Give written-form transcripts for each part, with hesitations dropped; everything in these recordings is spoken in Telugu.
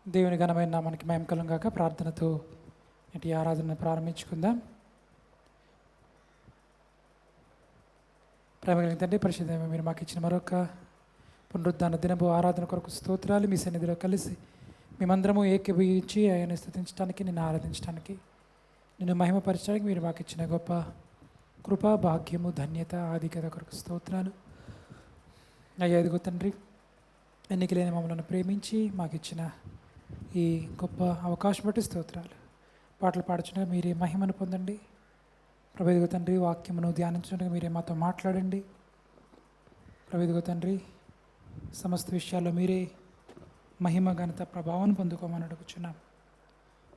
దేవుని ఘనమైన నామానికి మహిమ కలుగును గాక. ప్రార్థనతో నేటి ఆరాధన ప్రారంభించుకుందాం. ప్రేమ కలిగిన తండ్రి, పరిశుద్ధమైన మీరు మాకు ఇచ్చిన మరొక పునరుద్ధాన దినపు ఆరాధన కొరకు స్తోత్రాలు. మీ సన్నిధిలో కలిసి మేమందరము ఏకీభవించి ఆయన స్తుతించడానికి, నిన్ను ఆరాధించడానికి, నిన్ను మహిమపరచడానికి మీరు మాకు ఇచ్చిన గొప్ప కృప, భాగ్యము, ధన్యత, ఆధిక్యత కొరకు స్తోత్రాలు. అయ్యా ఇదిగో తండ్రి, ఎన్నికలేని మమ్మల్ని ప్రేమించి మాకు ఇచ్చిన ఈ గొప్ప అవకాశం బట్టి స్తోత్రాలు. పాటలు పాడుచుండగా మీరే మహిమను పొందండి ప్రభు. ఇదిగో తండ్రి, వాక్యమును ధ్యానించుండగా మీరే మాతో మాట్లాడండి ప్రభు. ఇదిగో తండ్రి, సమస్త విషయాల్లో మీరే మహిమ, ఘనత, ప్రభావాన్ని పొందుకోమని అడుగుచున్నాం.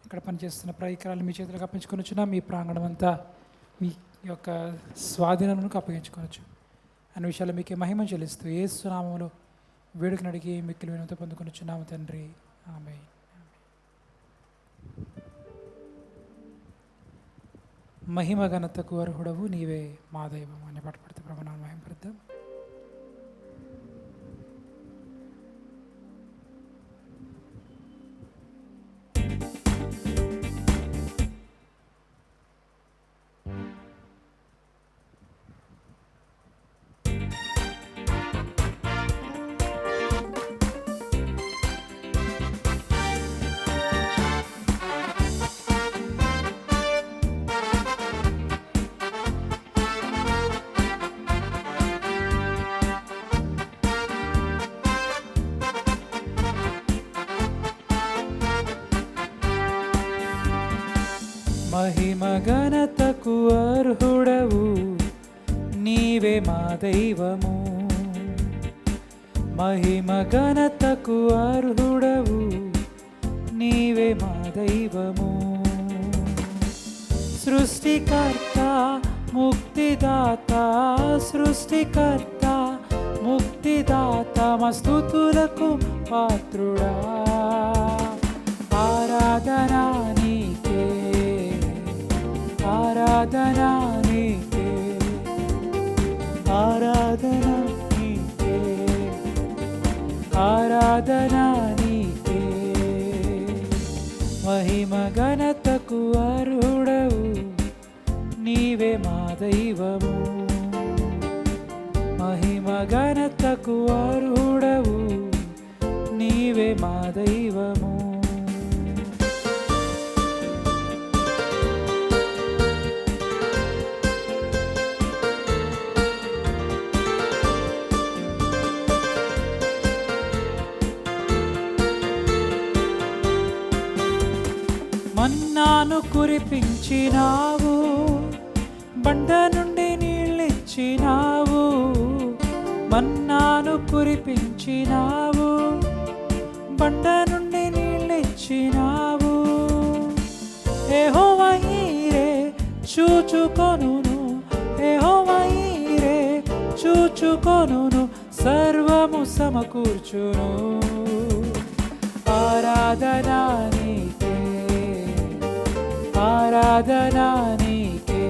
ఇక్కడ పనిచేస్తున్న పరికరాలు మీ చేతులకు అప్పగించుకొనిచున్నాం. మీ ప్రాంగణం అంతా మీ యొక్క స్వాధీనములకు అప్పగించుకోవచ్చు అనే విషయాలు మీకే మహిమ చెల్లిస్తూ యేసు నామములో వేడుకను అడిగి మిక్కిలి వినయంతో పొందుకొనిచున్నాము తండ్రి, ఆమేన్. మహిమ ఘనతకు అర్హుడవు నీవే మా దైవం అనే పాట పడితే ప్రభునామమున మహిమ పడతాం. మహిమ ఘనతకు అర్హుడవు నీవే మా దైవము. మహిమ ఘనతకు అర్హుడవు నీవే మా దైవము. సృష్టికర్త ముక్తిదాత, సృష్టికర్త ముక్తిదాత, మా స్తుతులకు పాత్రుడా. ఆరాధనా నీకే, ఆరాధనా నీకే, ఆరాధనా నీకే, ఆరాధనా నీకే. మహిమ ఘనతకు అర్హుడవు నీవే మా దైవము. మహిమ ఘనతకు అర్హుడవు నీవే మా దైవము. మన్నాను కురిపించినావు, బండ నుండి నీళ్ళిచ్చినావు. మన్నాను కురిపించినావు, బండ నుండి నీళ్ళిచ్చినావు. యెహోవా ఈరే చూచుకొనును, యెహోవా ఈరే చూచుకొనును, సర్వము సమకూర్చును. ఆరాధనా నీకే, ఆరాధనా నీకే,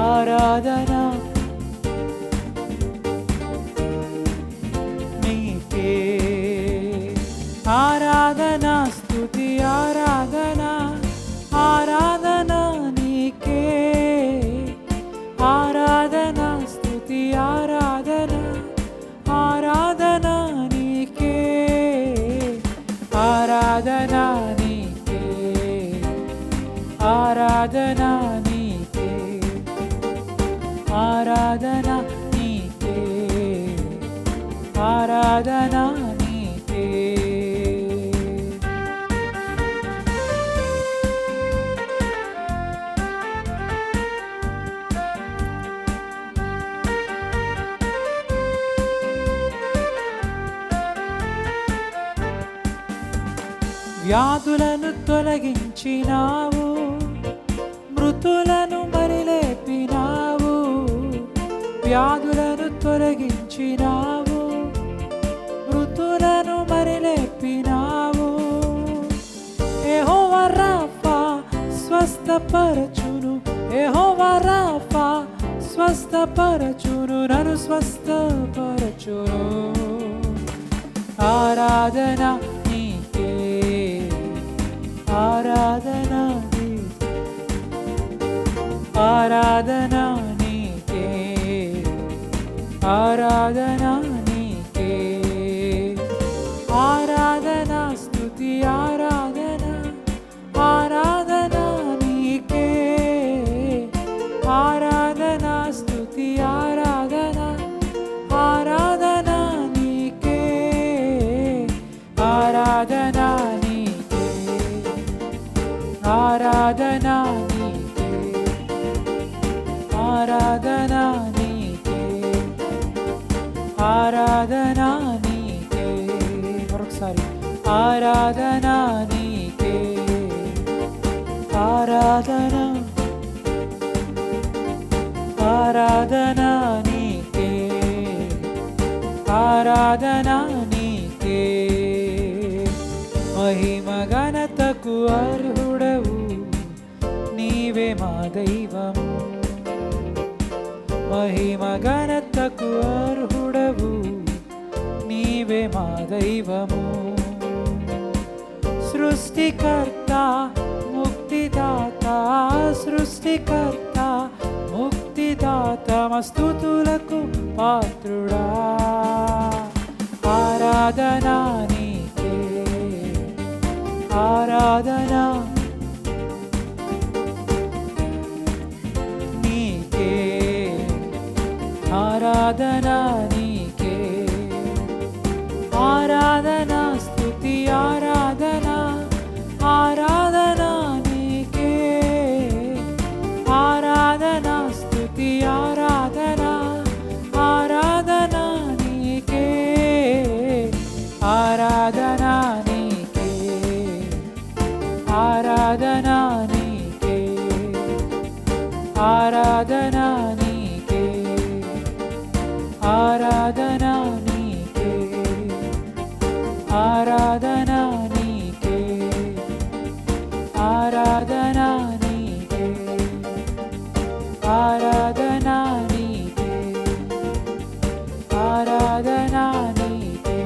ఆరాధనా నీకే. ఆరాధనా స్తుతి ఆరాధనా, ఆరాధనా నీకే. ఆరాధనా స్తుతి ఆరాధనా, ఆరాధనా నీకే. ఆరాధనా నీకే, ఆరాధనా నీకే, ఆరాధనా నీకే, ఆరాధనా నీకే. వ్యాధులను తొలగించినావు, మృతులను మరిలేపినావు. వ్యాధులను తొలగించినావు, మృతులను మరిలేపినావు. యెహోవా రాఫా స్వస్థపరచును, యెహోవా రాఫా స్వస్థపరచును, నన్ను స్వస్థపరచును. ఆరాధన నీకే, ఆరాధనా నీకే, ఆరాధనా నీకే, ఆరాధనా నీకే. మరొకసారి ఆరాధనా నీకే, ఆరాధన, ఆరాధనా నీకే, ఆరాధనా నీకే. మహిమ ఘనతకు అర్హుడవు నీవే మా దైవము, మహిమ ఘనతకు అర్హుడవు నీవే మా దైవము. సృష్టికర్త ముక్తిదాత, సృష్టికర్త ముక్తిదాత స్తుతులకు పాత్రుడా. ఆరాధనా నీకే, ఆరాధనా నీకే, ఆరాధనా నీకే, ఆరాధనా స్తుతి ఆరాధనా, ఆరాధనా నీకే, ఆరాధనా స్తుతి ఆరాధనా, ఆరాధనా నీకే, ఆరాధనా నీకే, ఆరాధనా నీకే, ఆరాధనా నీకే, ఆరాధనా నీకే, ఆరాధనా నీకే, ఆరాధనా నీకే, ఆరాధనా నీకే, ఆరాధనా నీకే,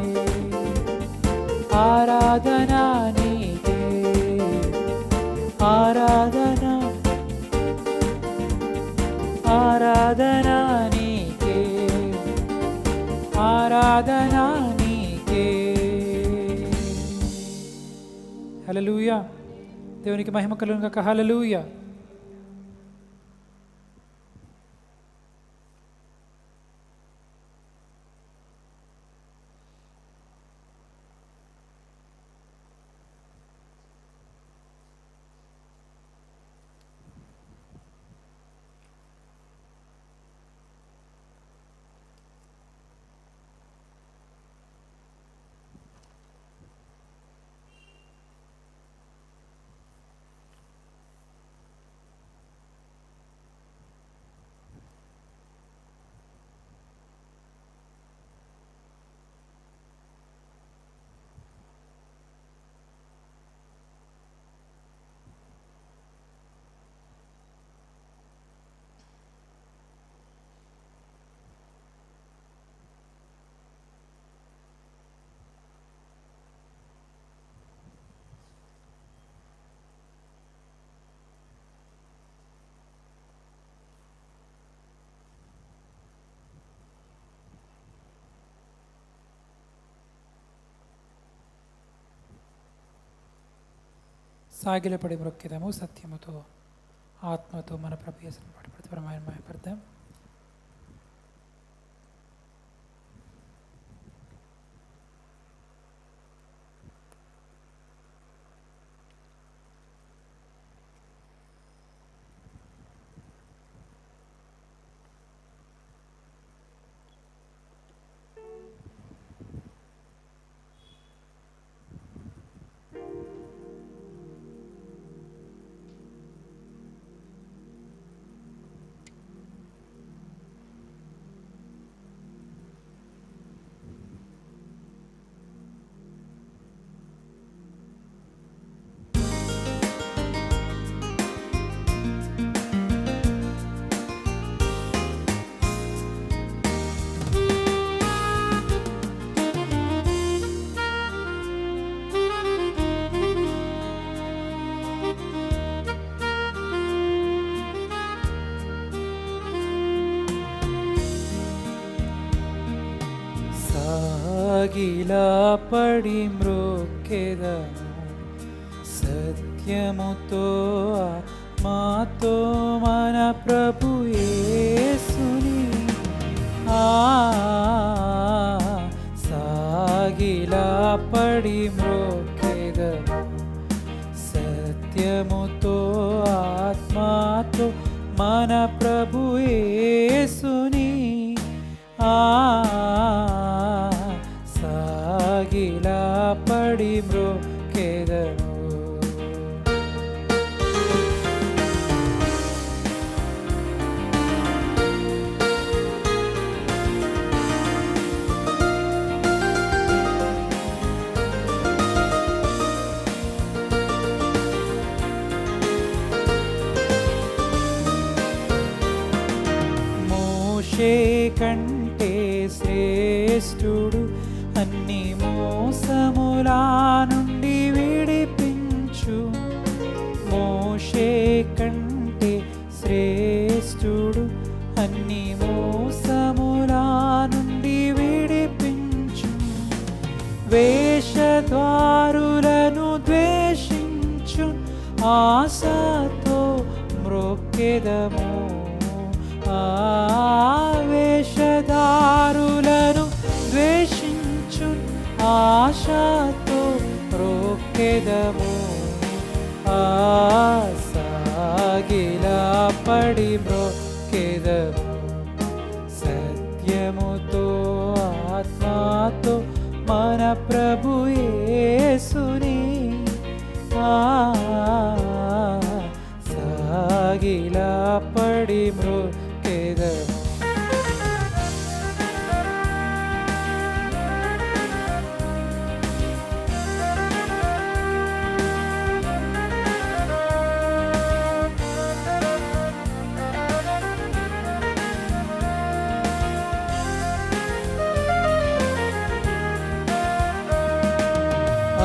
ఆరాధనా నీకే, ఆరాధనా, ఆరాధనా నీకే, ఆరాధనా నీకే. హల్లెలూయా. దేవునికి మహిమ కలుగును గాక. హల్లెలూయా. సాగిలపడి మ్రొక్కెదము సత్యముతో ఆత్మతో మన ప్రభు యేసుని పాటుపడుతూ పరమాయణ మహిమపడదాం. సాగిలపడి మ్రొక్కెదము సత్యముతో ఆత్మతో మన ప్రభు యేసుని. సాగిలపడి మ్రొక్కెదము సత్యముతో సత్యముతో ఆత్మతో మన ప్రభు యేసుని సాగిలా పడి మ్రొక్కెదము. మోషే కంటే శ్రేష్ఠుడు, అన్ని మోసములా నుండి విడిపించు. మోషే కంటే శ్రేష్ఠుడు, అన్ని మోసములా నుండి విడిపించు. వేషద్వారులను ద్వేషించు, ఆశతో మ్రొక్కెదము. వేషధారులను ద్వేషించు, ఆశతో మ్రొక్కెదము. సాగిలా పడి మ్రొక్కెదము. సత్యముతో ఆత్మతో మన ప్రభు యేసుని సాగిలా పడి మ్రొక్కెదము.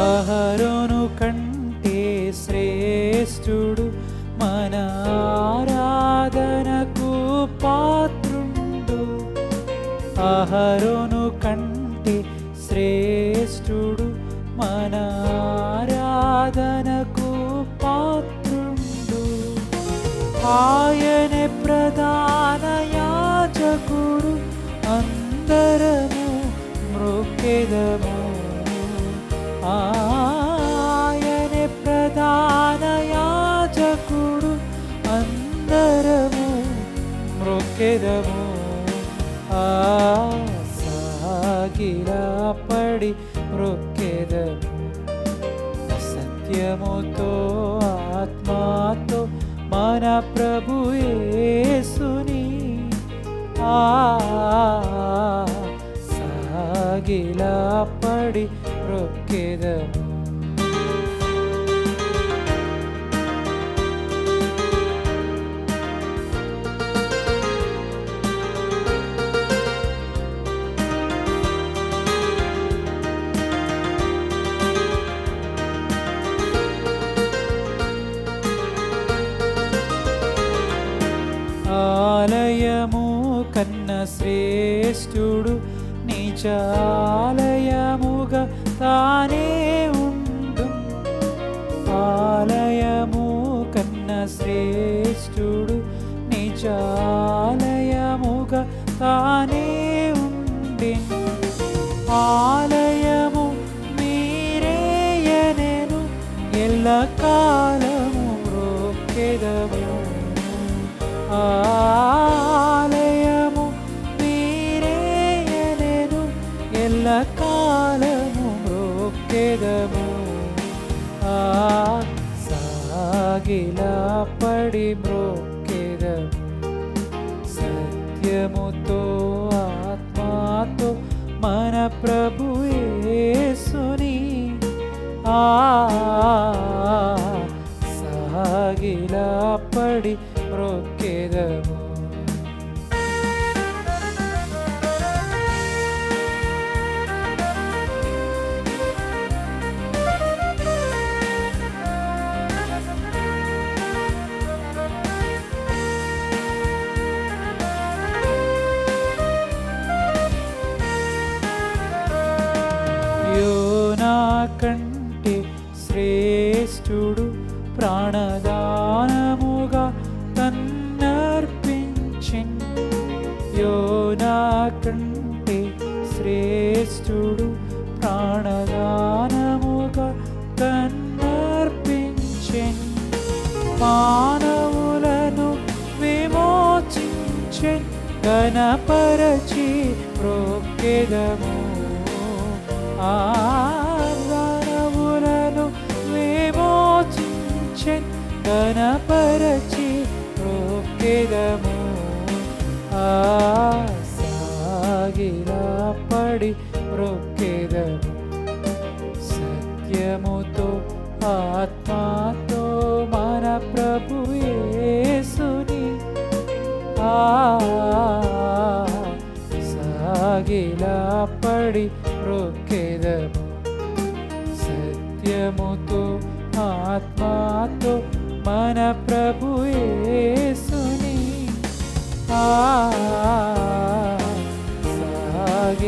అహరోను కంటే శ్రేష్ఠుడు, మన ఆరాధనకు పాత్రుండు. అహరోను కంటే శ్రేష్ఠుడు, మన ఆరాధనకు పాత్రుండు. ఆయనే ప్రధాన యాజకుడు, అందరము మ్రొక్కెదము. ఆయనే ప్రధాన యాజకుడు, అందరము మ్రొక్కెదము. సాగిలా పడి మ్రొక్కెదము. సత్యముతో ఆత్మతో మన ప్రభు యేసుని సాగిలా పడి మ్రొక్కెదము. ఆలయము కన్న శ్రేష్ఠుడు, నిజాలయముగా తానే ఉండు. ఆలయము కన్న శ్రేష్ఠుడు, నిజాలయముగా తానే ఉండి. ఆలయము మీరేయనెను, ఎల్లకాలము మ్రొక్కెదము. ఆలయము మీరేయనెను, ఎల్లకాలము మ్రొక్కెదము. సాగిలా పడి మ్రొక్కెదము. సత్యముతో ఆత్మతో మన ప్రభు యేసుని సాగిలా పడి మ్రొక్కెదము. యోనా కంటే శ్రేష్ఠుడు, ప్రాణదానముగా తన్నర్పించిన్. యోనా కంటే శ్రేష్ఠుడు, ప్రాణదానముగా తన్నర్పించిన్. ఘనపరచి మ్రొక్కెదము. మానవులను విమోచించెన్ ఘనపరచి మ్రొక్కెదము. సాగిలపడి మ్రొక్కెదము. సత్యముతో ఆత్మతో మన ప్రభు యేసుని సాగిలపడి మ్రొక్కెదము. సత్యముతో ఆత్మతో మన ప్రభు యేసుని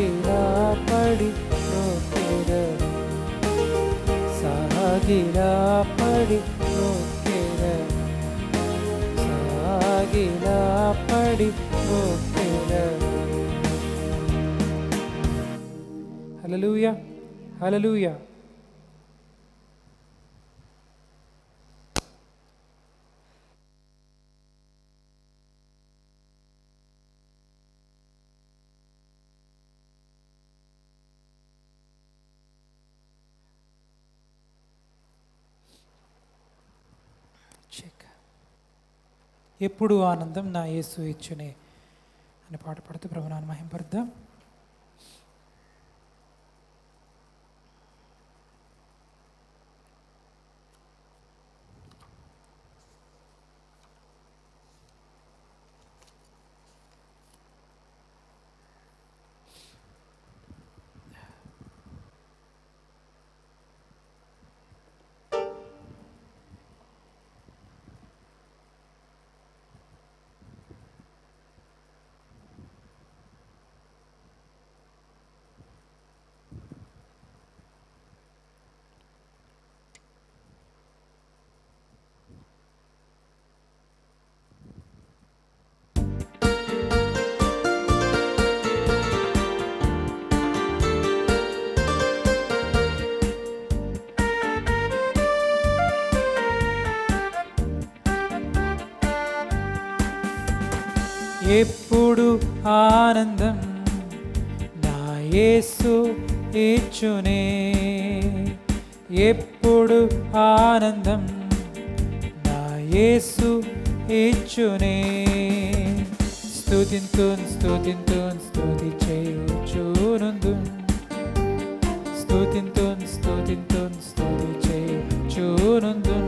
సాగిలపడి మ్రొక్కెదము. సాగిలపడి మ్రొక్కెదము. సాగిలపడి మ్రొక్కెదము. హల్లెలూయా, హల్లెలూయా. ఎప్పుడు ఆనందం నా యేసు ఇచ్చునే అని పాట పాడుతూ ప్రభునాన్ని మహింపరుద్దాం. ఎప్పుడు ఆనందం నా యేసు ఇచ్చునే. ఎప్పుడు ఆనందం నా యేసు ఇచ్చునే. స్తుతింతున్ స్తుతింతున్ స్తుతి చేయుచునుందు. స్తుతింతున్ స్తుతింతున్ స్తుతి చేయుచునుందు.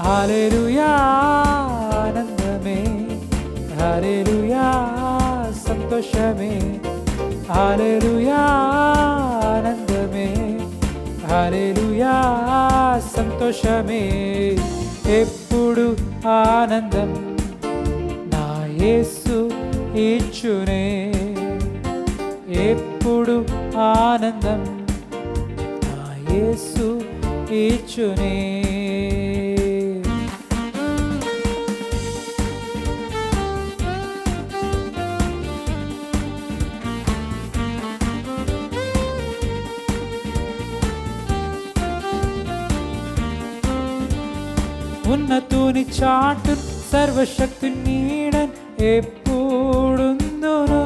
హల్లెలూయా ఆనందమే, హల్లెలూయా సంతోషమే, హల్లెలూయా ఆనందమే, హల్లెలూయా సంతోషమే. ఎప్పుడు ఆనందం నా యేసు ఇచ్చునే. ఎప్పుడు ఆనందం నా యేసు ఇచ్చునే. ఉన్నతుని చాటు సర్వశక్తి నీడన్ ఎప్పుడుందును.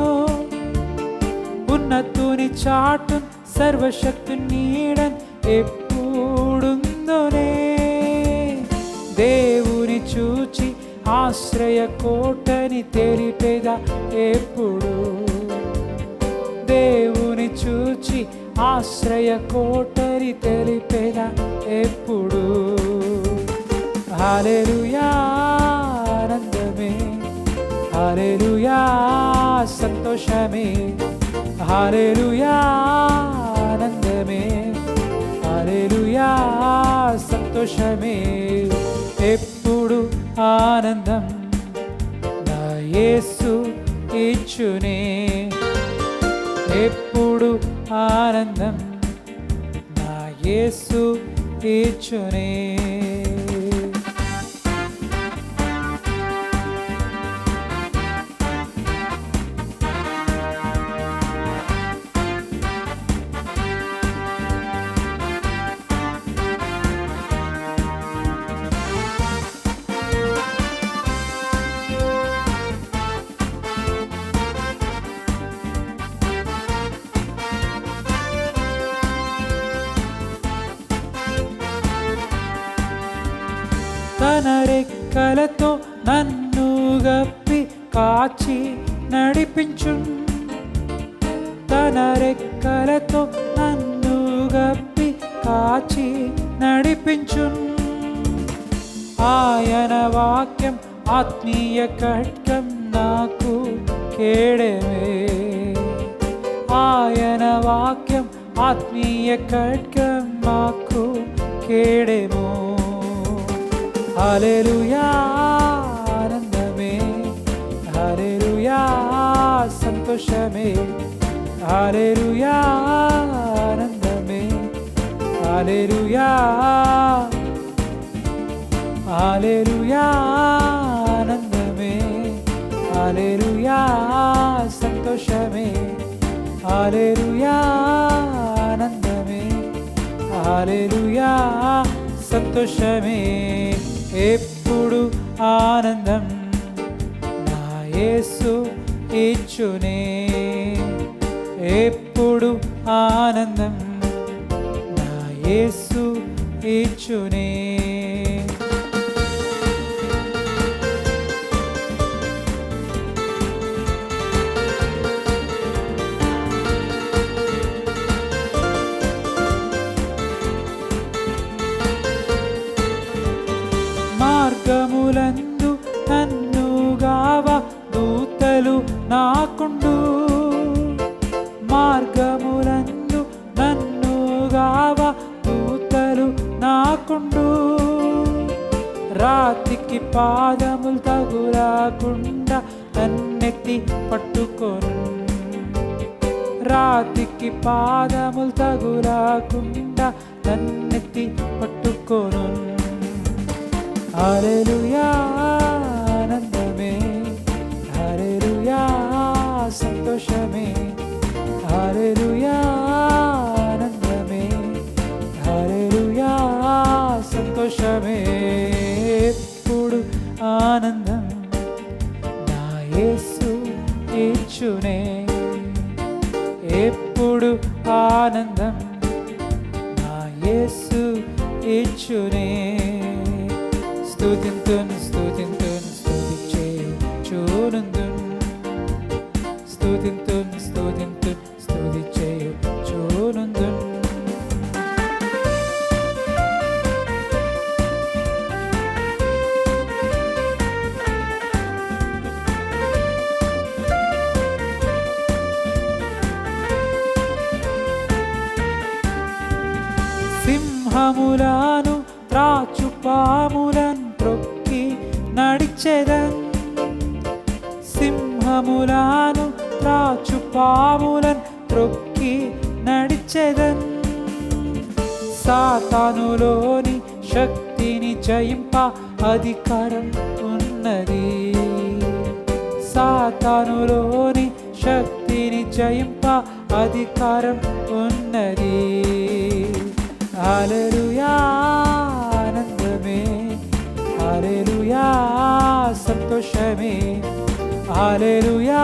ఉన్నతుని చాటు సర్వశక్తి నీడన్ ఎప్పుడుందునే. దేవుని చూచి ఆశ్రయ కోటని తెలిపేదా ఎప్పుడు. దేవుని చూచి ఆశ్రయ కోటని తెలిపేదా ఎప్పుడు. హల్లెలూయా ఆనందమే, హల్లెలూయా సంతోషమే, హల్లెలూయా ఆనందమే, హల్లెలూయా సంతోషమే. ఎప్పుడు ఆనందం నా యేసు ఇచ్చునే. ఎప్పుడు ఆనందం నా యేసు ఇచ్చునే. తన రెక్కలతో నన్ను గప్పి కాచి నడిపించున్. తన రెక్కలతో నన్ను గప్పి కాచి నడిపించున్. ఆయన వాక్యం ఆత్మీయ ఖడ్గం నాకు కేడమే. ఆయన వాక్యం ఆత్మీయ ఖడ్గం నాకు కేడెము. హల్లెలూయా ఆనందమే, హల్లెలూయా సంతోషమే, హల్లెలూయా ఆనందమే, హల్లెలూయా హల్లెలూయా ఆనందమే, హల్లెలూయా సంతోషమే, హల్లెలూయా ఆనందమే, హల్లెలూయా సంతోషమే. ఎప్పుడు ఆనందం నా యేసు ఇచ్చునే. ఎప్పుడు ఆనందం నా యేసు ఇచ్చునే. మార్గములందు నన్ను గావ దూతలు నాకుండు. మార్గములందు నన్ను గావ దూతలు నాకుండు. రాతికి పాదములు తగులకుండా నన్నెత్తి పట్టుకొను. రాతికి పాదములు తగులకుండా నన్నెత్తి పట్టుకొను. హల్లెలూయా ఆనందమే, హల్లెలూయా సంతోషమే, హల్లెలూయా ఆనందమే, హల్లెలూయా సంతోషమే. ఎప్పుడు ఆనందం నా యేసు ఇచ్చునే. ఎప్పుడు ఆనందం నా యేసు ఇచ్చునే. స్తుతింతును స్తుతింతును స్తుతించుచునుందును. స్తుతింతును స్తుతింతును స్తుతించుచునుందును. సింహములను త్రాచుపాములను త్రొక్కి నడిచెదన్. సింహములను త్రాచుపాములను త్రొక్కి నడిచెదన్. సాతానులోని శక్తిని జయింప అధికారం ఉన్నది. సాతానులోని శక్తిని జయింప అధికారం ఉన్నది. హల్లెలూయా ఆనందమే, హల్లెలూయా సంతోషమే, హల్లెలూయా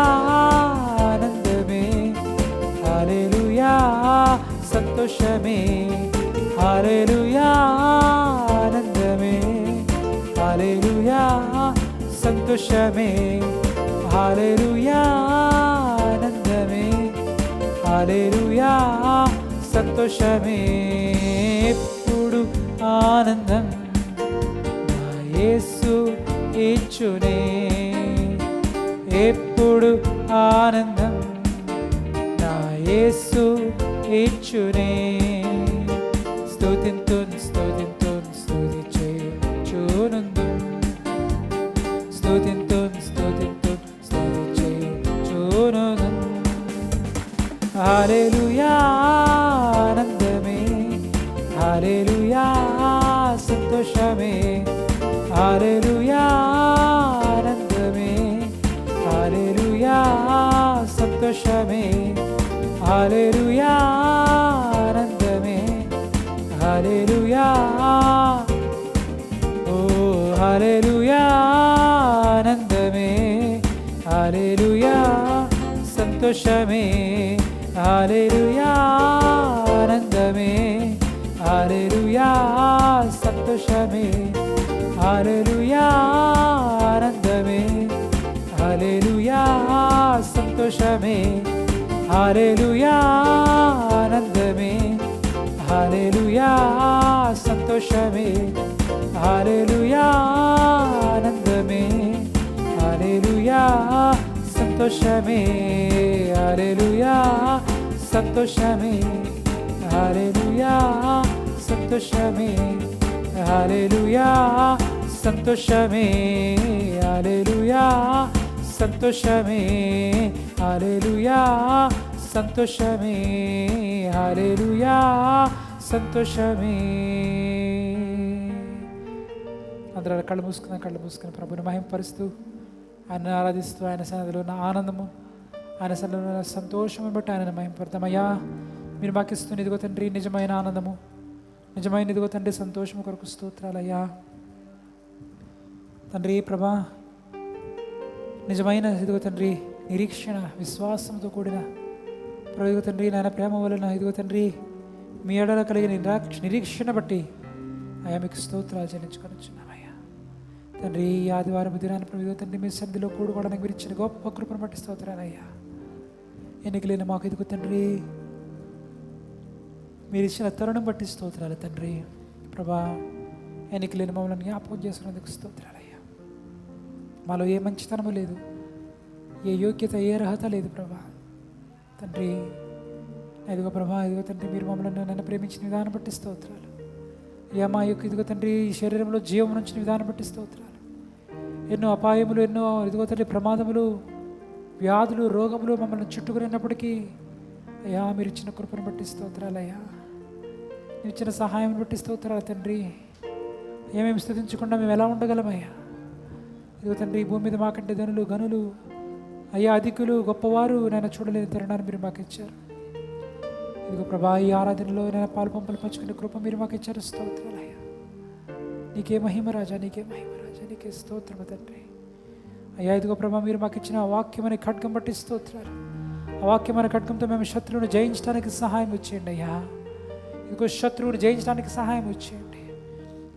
ఆనందమే, హల్లెలూయా సంతోషమే, హల్లెలూయా ఆనందమే, హల్లెలూయా సంతోషమే, హల్లెలూయా ఆనందమే, హల్లెలూయా సంతోషమే. ఎప్పుడు ఆనందం నా యేసు ఇచ్చునే. ఎప్పుడు ఆనందం నా యేసు ఇచ్చునే. స్తుతింతును స్తుతింతును స్తుతించుచునుందును. స్తుతింతును స్తుతింతును స్తుతించుచునుందును. హల్లెలూయా ఆనందమే, హల్లెలూయా సంతోషమే, హల్లెలూయా ఆనందమే, హల్లెలూయా సంతోషమే, హల్లెలూయా ఆనందమే, హల్లెలూయా ఓ హల్లెలూయా ఆనందమే, హల్లెలూయా సంతోషమే, హల్లెలూయా ఆనందమే, హల్లెలూయా సంతోషమే, హల్లెలూయా ఆనందమే, హల్లెలూయా సంతోషమే, హల్లెలూయా ఆనందమే, హల్లెలూయా సంతోషమే, హల్లెలూయా ఆనందమే, హల్లెలూయా సంతోషమే, హల్లెలూయా సంతోషమే, హల్లెలూయా సంతోషమే, హల్లెలూయా సంతోషమే, హల్లెలూయా సంతోషమే, హల్లెలూయా సంతోషమే, హల్లెలూయా సంతోషమే. అందరూ కళ్ళు మూసుకుని ప్రభుని మహిమపరుస్తూ ఆయన ఆరాధిస్తూ ఆయన సన్నిధిలో ఉన్న ఆనందము, ఆయన సన్నిధిలో ఉన్న సంతోషము బట్టి ఆయన మహిమపడతామయ్యా. మీరు మాకు ఇస్తున్న ఇదిగో తండ్రి నిజమైన ఆనందము, నిజమైన ఇదిగో తండ్రి సంతోషము కొరకు స్తోత్రాలయ్యా. తండ్రి ప్రభా, నిజమైన ఇదిగో తండ్రి నిరీక్షణ, విశ్వాసంతో కూడిన ఇదిగో తండ్రి నాయన ప్రేమ వలన ఇదిగో తండ్రి మీ ఎడల కలిగిన నిరీక్షణ బట్టి అయ్యా మీకు స్తోత్రాలు చెల్లించుకొనిచున్నామయ్యా. తండ్రి ఈ ఆదివారం దినాన్ని ఇదిగో తండ్రి మీ సన్నిధిలో కూడుకోవడానికి మీరు ఇచ్చిన గొప్ప కృపను బట్టి స్తోత్రాలయ్యా. ఎన్నికలేని మాకు ఇదిగో తండ్రి మీరు ఇచ్చిన తరుణం బట్టి స్తోత్రాలు తండ్రి ప్రభా. ఎన్నికలేని మమ్మల్ని జ్ఞాపకం చేసుకున్నందుకు స్తోత్రాలయ్యా. మాలో ఏ మంచితనము లేదు, ఏ యోగ్యత, ఏ అర్హత లేదు ప్రభా. తండ్రి ఇదిగో ప్రభా, ఇదిగో తండ్రి మీరు మమ్మల్ని నన్ను ప్రేమించిన విధానం బట్టి స్తోత్రాలు అయ్యా. మా యొక్క ఇదిగో తండ్రి ఈ శరీరంలో జీవం నుంచిన విధానం బట్టి స్తోత్రాలు. ఎన్నో అపాయములు, ఎన్నో ఇదిగో తండ్రి ప్రమాదములు, వ్యాధులు, రోగములు మమ్మల్ని చుట్టుకున్నప్పటికీ అయ్యా మీరు ఇచ్చిన కృపను బట్టి స్తోత్రాలు అయ్యా. మీరు ఇచ్చిన సహాయం బట్టి స్తోత్రాలు తండ్రి. ఏమేమి స్తుతించకుండా మేము ఎలా ఉండగలమయ్యా. ఇదిగో తండ్రి భూమి మీద మాకంటే ధనులు, గనులు అయ్యా, అధికులు, గొప్పవారు నేను చూడలేని తరుణాన్ని మీరు మాకు ఇచ్చారు. ఇదిగో ప్రభా, ఈ ఆరాధనలో నేను పాలు పంపలు పంచుకునే కృప మీరు మాకు ఇచ్చారు. స్తోత్రాలు అయ్యా. నీకే మహిమ రాజా, నీకే మహిమ రాజా, నీకే స్తోత్రము తండ్రి అయ్యా. ఇదిగో ప్రభా, మీరు మాకు ఇచ్చిన ఆ వాక్యమని ఖడ్గం బట్టి స్తోత్రాలు. ఆ వాక్యమైన ఖడ్గంతో మేము శత్రువుని జయించడానికి సహాయం వచ్చేయండి అయ్యా. ఇదిగో శత్రువుని జయించడానికి సహాయం వచ్చేయండి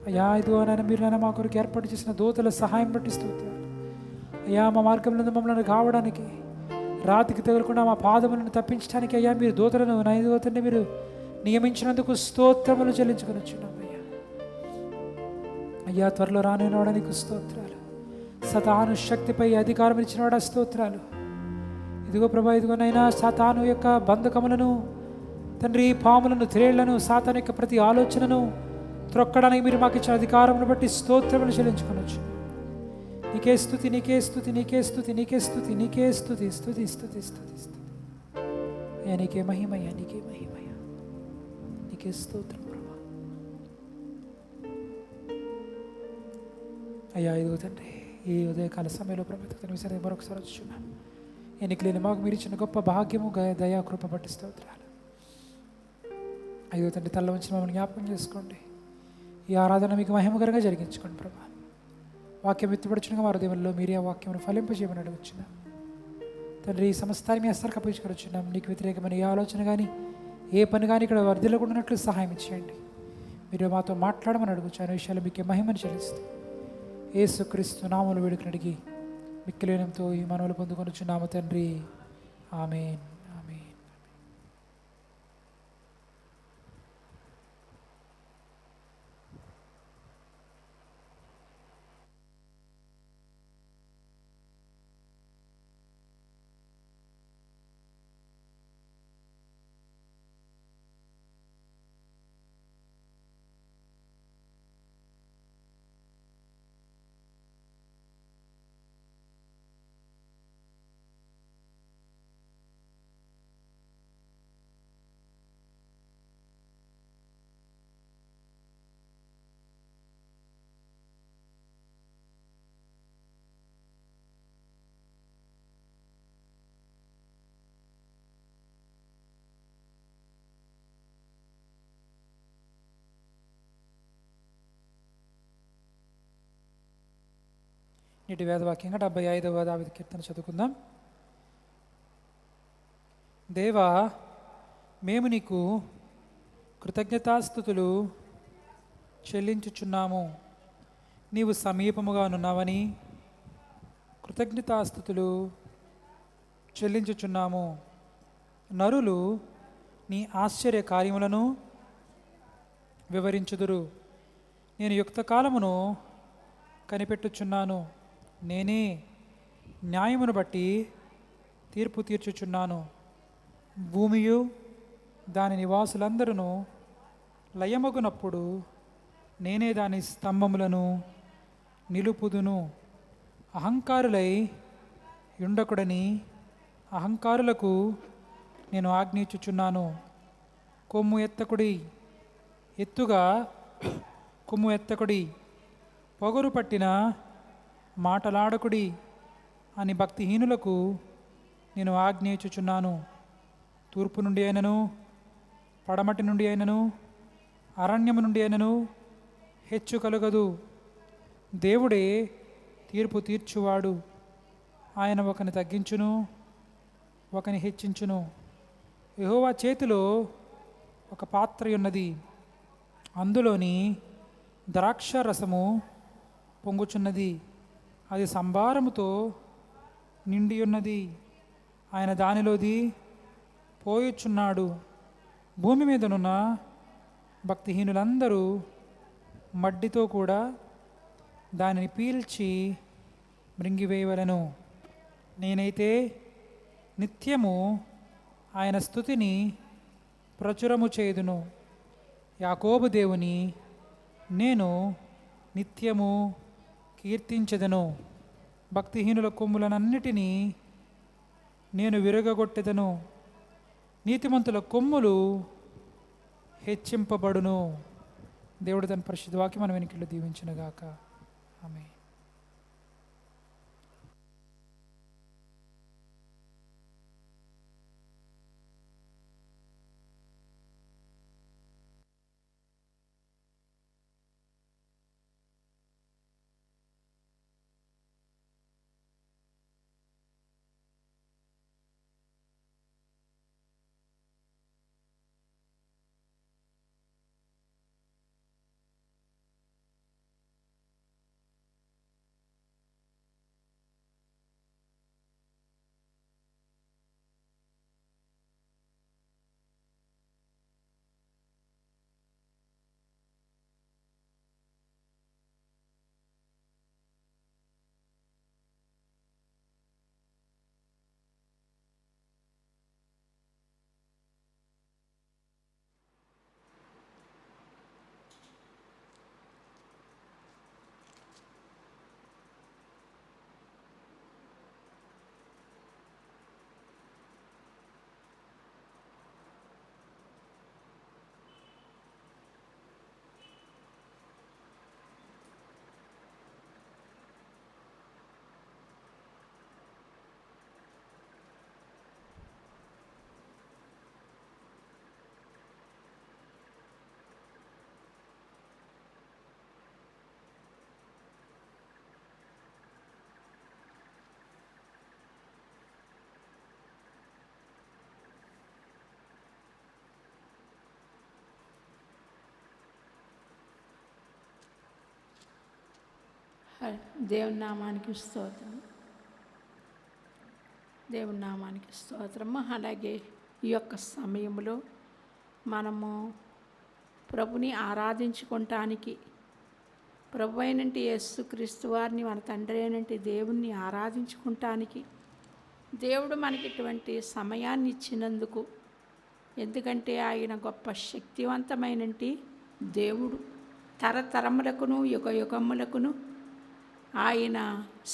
అయ్యా. ఇదిగో నాయన మీరు నాయన మా కొరకు ఏర్పాటు చేసిన దూతల సహాయం బట్టి స్తోత్రాలు అయ్యా. మా మార్గంలో మమ్మల్ని కావడానికి, రాతికి తగలకుండా మా పాదములను తప్పించడానికి అయ్యా మీరు దూతలను నైదోతని మీరు నియమించినందుకు స్తోత్రములు చెల్లించుకొని వచ్చున్నాం అయ్యా. అయ్యా త్వరలో రానున్నాడానికి స్తోత్రాలు. సతాను శక్తిపై అధికారం ఇచ్చినవాడ స్తోత్రాలు. ఇదిగో ప్రభా, ఇదిగోనైనా సాతాను యొక్క బంధకములను తండ్రి, పాములను, త్రేళ్లను, సాతాను యొక్క ప్రతి ఆలోచనను త్రొక్కడానికి మీరు మాకు ఇచ్చిన అధికారమును బట్టి స్తోత్రములు చెల్లించుకొనొచ్చు. నీకే స్తుతి, నీకే స్తుతి, నీకే స్తుతి, నీకే స్తుతి, నీకే స్తుతి, స్తుతి స్తుతి స్తుతి స్తుతి అయ్యా. నీకే మహిమయ్యా, నీకే మహిమయ్యా, నీకే స్తోత్రం ప్రభా అయ్యా. ఇదిగో తండ్రి ఈ ఉదయకాల సమయంలో ప్రభుత్వ విషయాన్ని మరొకసారి వచ్చున్నాను. ఎన్నికలేని మాకు మీరు ఇచ్చిన గొప్ప భాగ్యము, దయా, కృప బట్టి స్తోత్రాలు. అయ్యో తండ్రి తల్ల ఉంచి మమ్మల్ని జ్ఞాపకం చేసుకోండి. ఈ ఆరాధన మీకు మహిమకరంగా జరిగించుకోండి ప్రభా. వాక్యం ఎత్తుపడుచుగా వారి దేవుల్లో మీరే ఆ వాక్యమును ఫలింపజేయమని అడుగుచున్నాం తండ్రి. ఈ సమస్తాన్ని మీ అస్తరికి అప్పగించుకొచ్చున్నాం. నీకు వ్యతిరేకమైన ఏ ఆలోచన కానీ ఏ పని కానీ ఇక్కడ వర్ధిల్లకుండానట్లు సహాయం ఇచ్చేయండి. మీరు మాతో మాట్లాడమని అడుగుచాను. విషయాలు మీకే మహిమని చెల్లిస్తూ యేసుక్రీస్తు నామములో వేడుకని అడిగి మిక్కిలేనంతో ఈ మనవులు పొందుకొనుచున్నాము తండ్రి. ఆమేన్, ఆమేన్. నేటి వేదవాక్యంగా 75వ దావీదు కీర్తన చదువుకుందాం. దేవా, మేము నీకు కృతజ్ఞతాస్తుతులు చెల్లించుచున్నాము. నీవు సమీపముగా నున్నావని కృతజ్ఞతాస్థుతులు చెల్లించుచున్నాము. నరులు నీ ఆశ్చర్య కార్యములను వివరించుదురు. నేను యుక్త కాలమును కనిపెట్టుచున్నాను. నేనే న్యాయమును బట్టి తీర్పు తీర్చుచున్నాను. భూమియు దాని నివాసులందరూ లయమగునప్పుడు నేనే దాని స్తంభములను నిలుపుదును. అహంకారులై యుండకుడని అహంకారులకు నేను ఆజ్ఞించుచున్నాను. కొమ్ము ఎత్తకుడి, ఎత్తుగా కొమ్ము ఎత్తకుడి, పొగరు పట్టిన మాటలాడకుడి అని భక్తిహీనులకు నేను ఆజ్ఞించుచున్నాను. తూర్పు నుండి అయినను, పడమటి నుండి అయినను, అరణ్యము నుండి అయినను హెచ్చు కలుగదు. దేవుడే తీర్పు తీర్చువాడు. ఆయన ఒకని తగ్గించును, ఒకని హెచ్చించును. యెహోవా చేతిలో ఒక పాత్ర ఉన్నది, అందులోని ద్రాక్ష రసము పొంగుచున్నది. అది సంభారముతో నిండి ఉన్నది. ఆయన దానిలోది పోయుచున్నాడు. భూమి మీదనున్న భక్తిహీనులందరూ మడ్డితో కూడా దానిని పీల్చి మృంగివేయవలెను. నేనైతే నిత్యము ఆయన స్తుతిని ప్రచురము చేయుదును. యాకోబు దేవుని నేను నిత్యము కీర్తించెదను. భక్తిహీనుల కొమ్ములనన్నిటినీ నేను విరగగొట్టెదను. నీతిమంతుల కొమ్ములు హెచ్చింపబడును. దేవుడు తన పరిశుద్ధ వాక్యం మన వెనుకల్లో దీవించునుగాక. ఆమేన్. దేవుని నామానికి స్తోత్రం. దేవుని నామానికి స్తోత్రము. అలాగే ఈ యొక్క సమయంలో మనము ప్రభుని ఆరాధించుకోవటానికి, ప్రభు అయినంటి యేసుక్రీస్తు వారిని, మన తండ్రి అయినంటి దేవుణ్ణి ఆరాధించుకోవటానికి దేవుడు మనకి ఇటువంటి సమయాన్ని ఇచ్చినందుకు, ఎందుకంటే ఆయన గొప్ప శక్తివంతమైనంటి దేవుడు, తరతరములకును యుగ యుగములకును ఆయన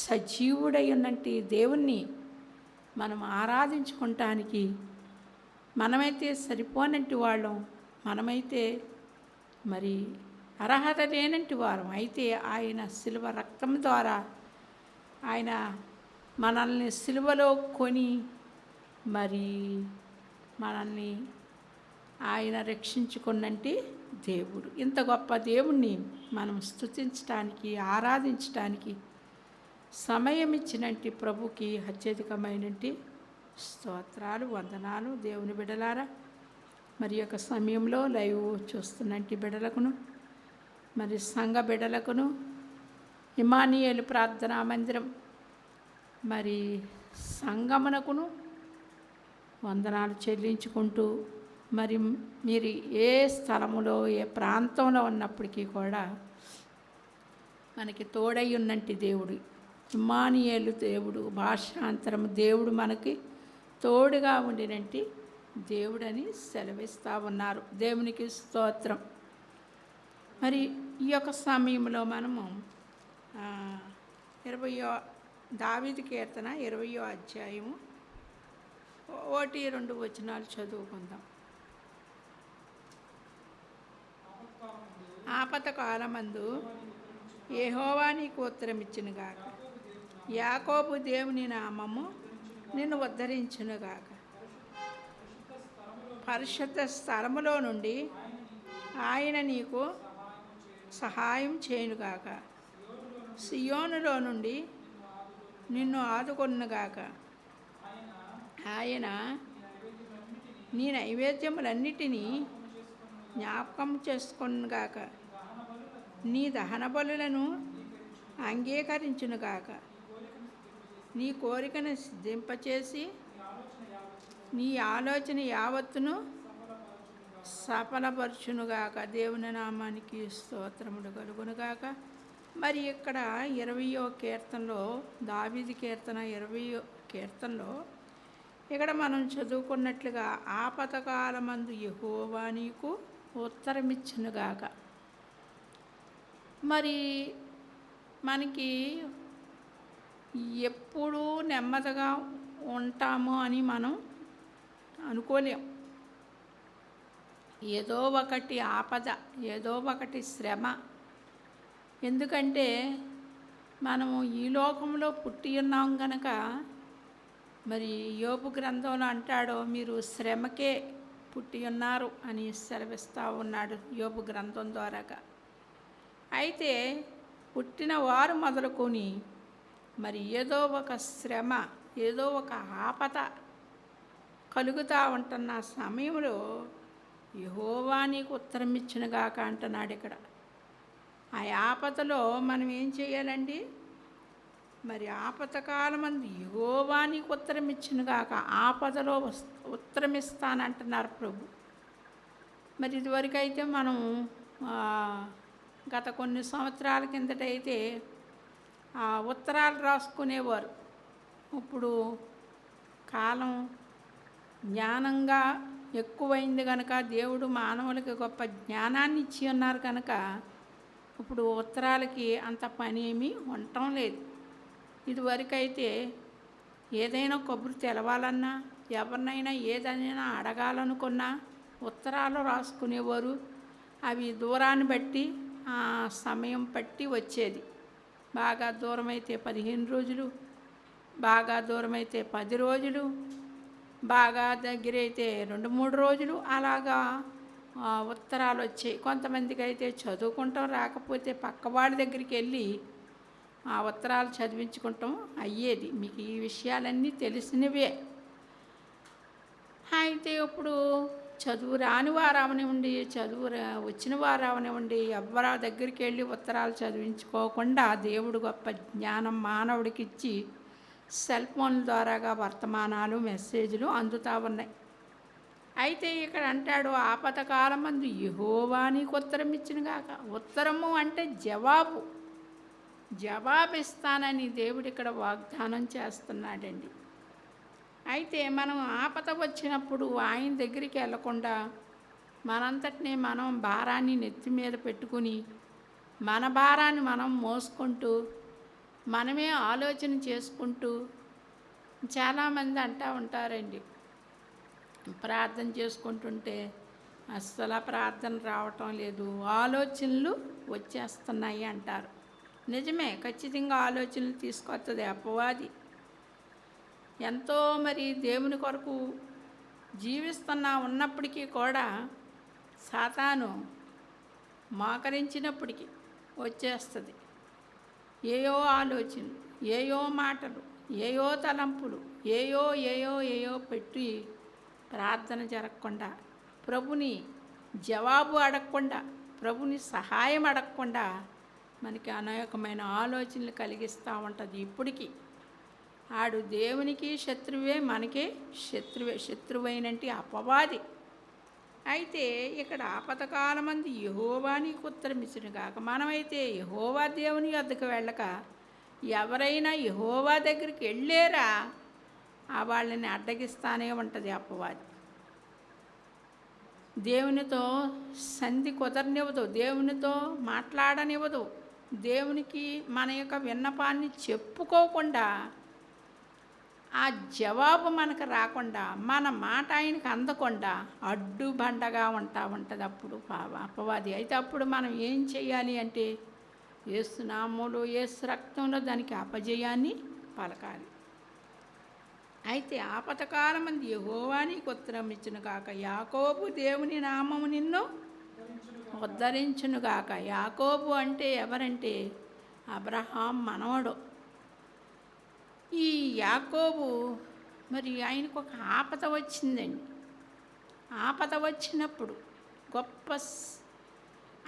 సజీవుడై ఉన్నంటి దేవుణ్ణి మనం ఆరాధించుకోవటానికి మనమైతే సరిపోనంటి వాళ్ళం, మనమైతే మరి అర్హత లేనంటి వారం. అయితే ఆయన శిలువ రక్తం ద్వారా ఆయన మనల్ని శిలువలో కొని మరి మనల్ని ఆయన రక్షించుకున్నంటి దేవుడు. ఇంత గొప్ప దేవుణ్ణి మనం స్తుతించడానికి, ఆరాధించడానికి సమయం ఇచ్చినట్టి ప్రభుకి అత్యధికమైనటి స్తోత్రాలు, వందనాలు. దేవుని బిడ్డలారా, మరి యొక్క సమయంలో లైవ్ చూస్తున్నట్టి బిడ్డలకును, మరి సంఘ బిడ్డలకును, ఇమానియేలు ప్రార్థనా మందిరం మరి సంగమునకును వందనాలు చెల్లించుకుంటూ, మరి మీరు ఏ స్థలములో ఏ ప్రాంతంలో ఉన్నప్పటికీ కూడా మనకి తోడై ఉన్నంటి దేవుడు ఇమ్మానుయేలు దేవుడు, భాషాంతరం దేవుడు మనకి తోడుగా ఉండినంటి దేవుడని సెలవిస్తూ ఉన్నారు. దేవునికి స్తోత్రం. మరి ఈ యొక్క సమయంలో మనము 20వ దావీదు కీర్తన 20వ అధ్యాయము 1-2 వచనాలు చదువుకుందాం. ఆపద కాలమందు యెహోవా నీకు ఉత్తరమిచ్చునుగాక, యాకోబు దేవుని నామము నిన్ను ఉద్ధరించునుగాక. పరిశుద్ధ స్థలములో నుండి ఆయన నీకు సహాయం చేయునుగాక, సియోనులో నుండి నిన్ను ఆదుకొనుగాక. ఆయన నీ నైవేద్యములన్నిటినీ జ్ఞాపకం చేసుకొనుగాక, నీ దహన బలులను అంగీకరించునుగాక, నీ కోరికను సిద్ధింపచేసి నీ ఆలోచన యావత్తును సఫలపరచునుగాక. దేవుని నామానికి స్తోత్రములు కలుగునుగాక. మరి ఇక్కడ 20వ కీర్తనలో, దావీదు కీర్తన 20వ కీర్తనలో ఇక్కడ మనం చదువుకున్నట్లుగా ఆపదకాలమందు యెహోవా నీకు ఉత్తరమిచ్చునుగాక. మరి మనకి ఎప్పుడూ నెమ్మదిగా ఉంటాము అని మనం అనుకోలేం. ఏదో ఒకటి ఆపద, ఏదో ఒకటి శ్రమ. ఎందుకంటే మనము ఈ లోకంలో పుట్టి ఉన్నాం కనుక, మరి యోబు గ్రంథంలో అంటాడు, మీరు శ్రమకే పుట్టి ఉన్నారు అని సెలవిస్తూ ఉన్నాడు యోబు గ్రంథం ద్వారాగా. అయితే పుట్టిన వారు మొదలుకొని మరి ఏదో ఒక శ్రమ, ఏదో ఒక ఆపద కలుగుతూ ఉంటున్న సమయంలో యెహోవా నీకు ఉత్తరం ఇచ్చునుగాక అంటున్నాడు ఇక్కడ. ఆ ఆపదలో మనం ఏం చేయాలండి? మరి ఆపదకాలమందు యెహోవా నీకు ఉత్తరం ఇచ్చునుగాక, ఆపదలో ఉత్తరమిస్తానంటున్నారు ప్రభు. మరి ఇదివరకైతే మనం గత కొన్ని సంవత్సరాల కిందటైతే ఉత్తరాలు రాసుకునేవారు. ఇప్పుడు కాలం జ్ఞానంగా ఎక్కువైంది కనుక, దేవుడు మానవులకి గొప్ప జ్ఞానాన్ని ఇచ్చి ఉన్నారు కనుక ఇప్పుడు ఉత్తరాలకి అంత పని ఏమీ ఉండటం లేదు. ఇదివరకైతే ఏదైనా కబురు తెలవాలన్నా, ఎవరినైనా ఏదైనా అడగాలనుకున్నా ఉత్తరాలు రాసుకునేవారు. అవి దూరాన్ని బట్టి సమయం పట్టి వచ్చేది. బాగా దూరమైతే 15 రోజులు, బాగా దూరమైతే 10 రోజులు, బాగా దగ్గరైతే 2-3 రోజులు అలాగా ఉత్తరాలు వచ్చాయి. కొంతమందికి అయితే చదువుకుంటాం రాకపోతే పక్కవాడి దగ్గరికి వెళ్ళి ఆ ఉత్తరాలు చదివించుకుంటాం అయ్యేది. మీకు ఈ విషయాలన్నీ తెలిసినవే. అయితే ఇప్పుడు చదువు రాని వారు అవనివ్వండి, వచ్చిన వారు అవనివ్వండి, ఎవరి దగ్గరికి వెళ్ళి ఉత్తరాలు చదివించుకోకుండా దేవుడు గొప్ప జ్ఞానం మానవుడికి ఇచ్చి సెల్ ఫోన్ల ద్వారాగా వర్తమానాలు, మెసేజ్లు అందుతూ ఉన్నాయి. అయితే ఇక్కడ అంటాడు, ఆపదకాలమందు యెహోవా నీకు ఉత్తరం ఇచ్చునుగాక. ఉత్తరము అంటే జవాబిస్తానని దేవుడు ఇక్కడ వాగ్దానం చేస్తున్నాడండి. అయితే మనం ఆపద వచ్చినప్పుడు ఆయన దగ్గరికి వెళ్ళకుండా మనంతటినే మనం భారాన్ని నెత్తి మీద పెట్టుకుని మన భారాన్ని మనం మోసుకుంటూ మనమే ఆలోచన చేసుకుంటూ చాలామంది అంటూ ఉంటారండి, ప్రార్థన చేసుకుంటుంటే అస్సలు ప్రార్థన రావటం లేదు, ఆలోచనలు వచ్చేస్తున్నాయి అంటారు. నిజమే, ఖచ్చితంగా ఆలోచనలు తీసుకొస్తుంది అపవాది. ఎంతో మరి దేవుని కొరకు ఉన్నప్పటికీ కూడా సాతాను మోకరించినప్పటికీ వచ్చేస్తుంది. ఏయో ఆలోచనలు, ఏయో మాటలు, ఏయో తలంపులు, ఏయో పెట్టి ప్రార్థన జరగకుండా, ప్రభుని జవాబు అడగకుండా, ప్రభుని సహాయం అడగకుండా మనకి అనేకమైన ఆలోచనలు కలిగిస్తూ ఉంటుంది. ఇప్పటికీ ఆడు దేవునికి శత్రువే, మనకి శత్రువే. శత్రువైనంటే అపవాది. అయితే ఇక్కడ ఆపదకాలమందు యెహోవా నీకు ఉత్తరం ఇచ్చును గాక. మనమైతే యెహోవా దేవుని వద్దకు వెళ్ళక ఎవరైనా యెహోవా దగ్గరికి వెళ్ళారా ఆ వాళ్ళని అడ్డగిస్తానే ఉంటుంది అపవాది. దేవునితో సంధి కుదరనివ్వదు, దేవునితో మాట్లాడనివ్వదు, దేవునికి మన యొక్క విన్నపాన్ని చెప్పుకోకుండా, ఆ జవాబు మనకు రాకుండా, మన మాట ఆయనకు అందకుండా అడ్డుబండగా ఉంటుంది అప్పుడు అపవాది. అయితే అప్పుడు మనం ఏం చేయాలి అంటే యేసు నామములో, యేసు రక్తంలో దానికి అపజయాన్ని పలకాలి. అయితే ఆపదకాలమందు యెహోవా నీకు ఉత్తరం ఇచ్చును గాక. యాకోబు దేవుని నామము నిన్ను ఉద్ధరించును గాక. యాకోబు అంటే ఎవరంటే అబ్రహాం మనవడు. ఈ యాకోబు మరి ఆయనకు ఒక ఆపద వచ్చిందండి. ఆపద వచ్చినప్పుడు గొప్ప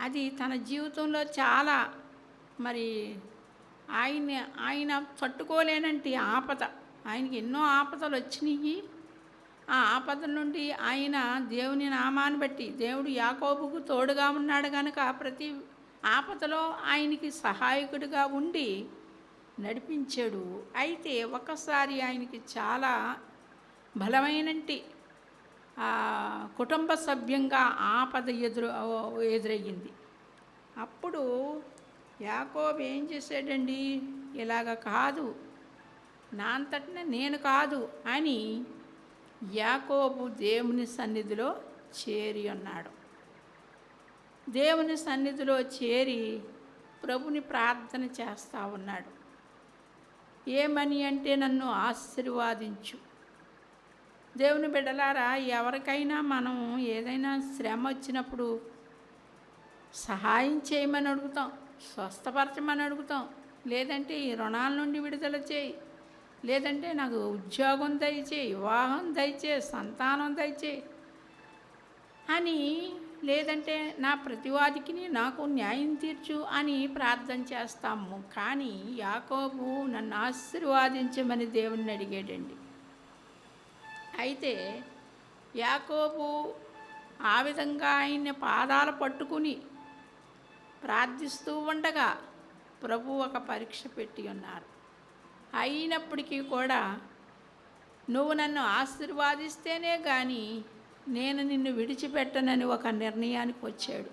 అది తన జీవితంలో చాలా మరి ఆయన తట్టుకోలేనంటే ఆపద. ఆయనకి ఎన్నో ఆపదలు వచ్చినాయి. ఆ ఆపద నుండి ఆయన దేవుని నామాన్ని బట్టి, దేవుడు యాకోబుకు తోడుగా ఉన్నాడు కనుక ప్రతి ఆపదలో ఆయనకి సహాయకుడిగా ఉండి నడిపించాడు. అయితే ఒకసారి ఆయనకి చాలా బలమైనటి కుటుంబ సభ్యంగా ఆపద ఎదురయ్యింది. అప్పుడు యాకోబు ఏం చేశాడండి, ఇలాగ కాదు, నా అంతటనే నేను కాదు అని యాకోబు దేవుని సన్నిధిలో చేరి ఉన్నాడు. దేవుని సన్నిధిలో చేరి ప్రభుని ప్రార్థన చేస్తూ ఉన్నాడు. ఏమని అంటే, నన్ను ఆశీర్వాదించు. దేవుని బిడ్డలారా, ఎవరికైనా మనం ఏదైనా శ్రమ వచ్చినప్పుడు సహాయం చేయమని అడుగుతాం, స్వస్థపరచమని అడుగుతాం, లేదంటే ఈ రుణాల నుండి విడుదల చేయి, లేదంటే నాకు ఉద్యోగం దయచేయి, వివాహం దయచేయి, సంతానం దయచేయి అని, లేదంటే నా ప్రతివాదికి నాకు న్యాయం తీర్చు అని ప్రార్థన చేస్తాము. కానీ యాకోబు నన్ను ఆశీర్వాదించమని దేవుణ్ణి అడిగాడండి. అయితే యాకోబు ఆ విధంగా ఆయన పాదాలు పట్టుకుని ప్రార్థిస్తూ ఉండగా ప్రభు ఒక పరీక్ష పెట్టి ఉన్నారు. అయినప్పటికీ కూడా నువ్వు నన్ను ఆశీర్వాదిస్తేనే కానీ నేను నిన్ను విడిచిపెట్టనని ఒక నిర్ణయానికి వచ్చాడు,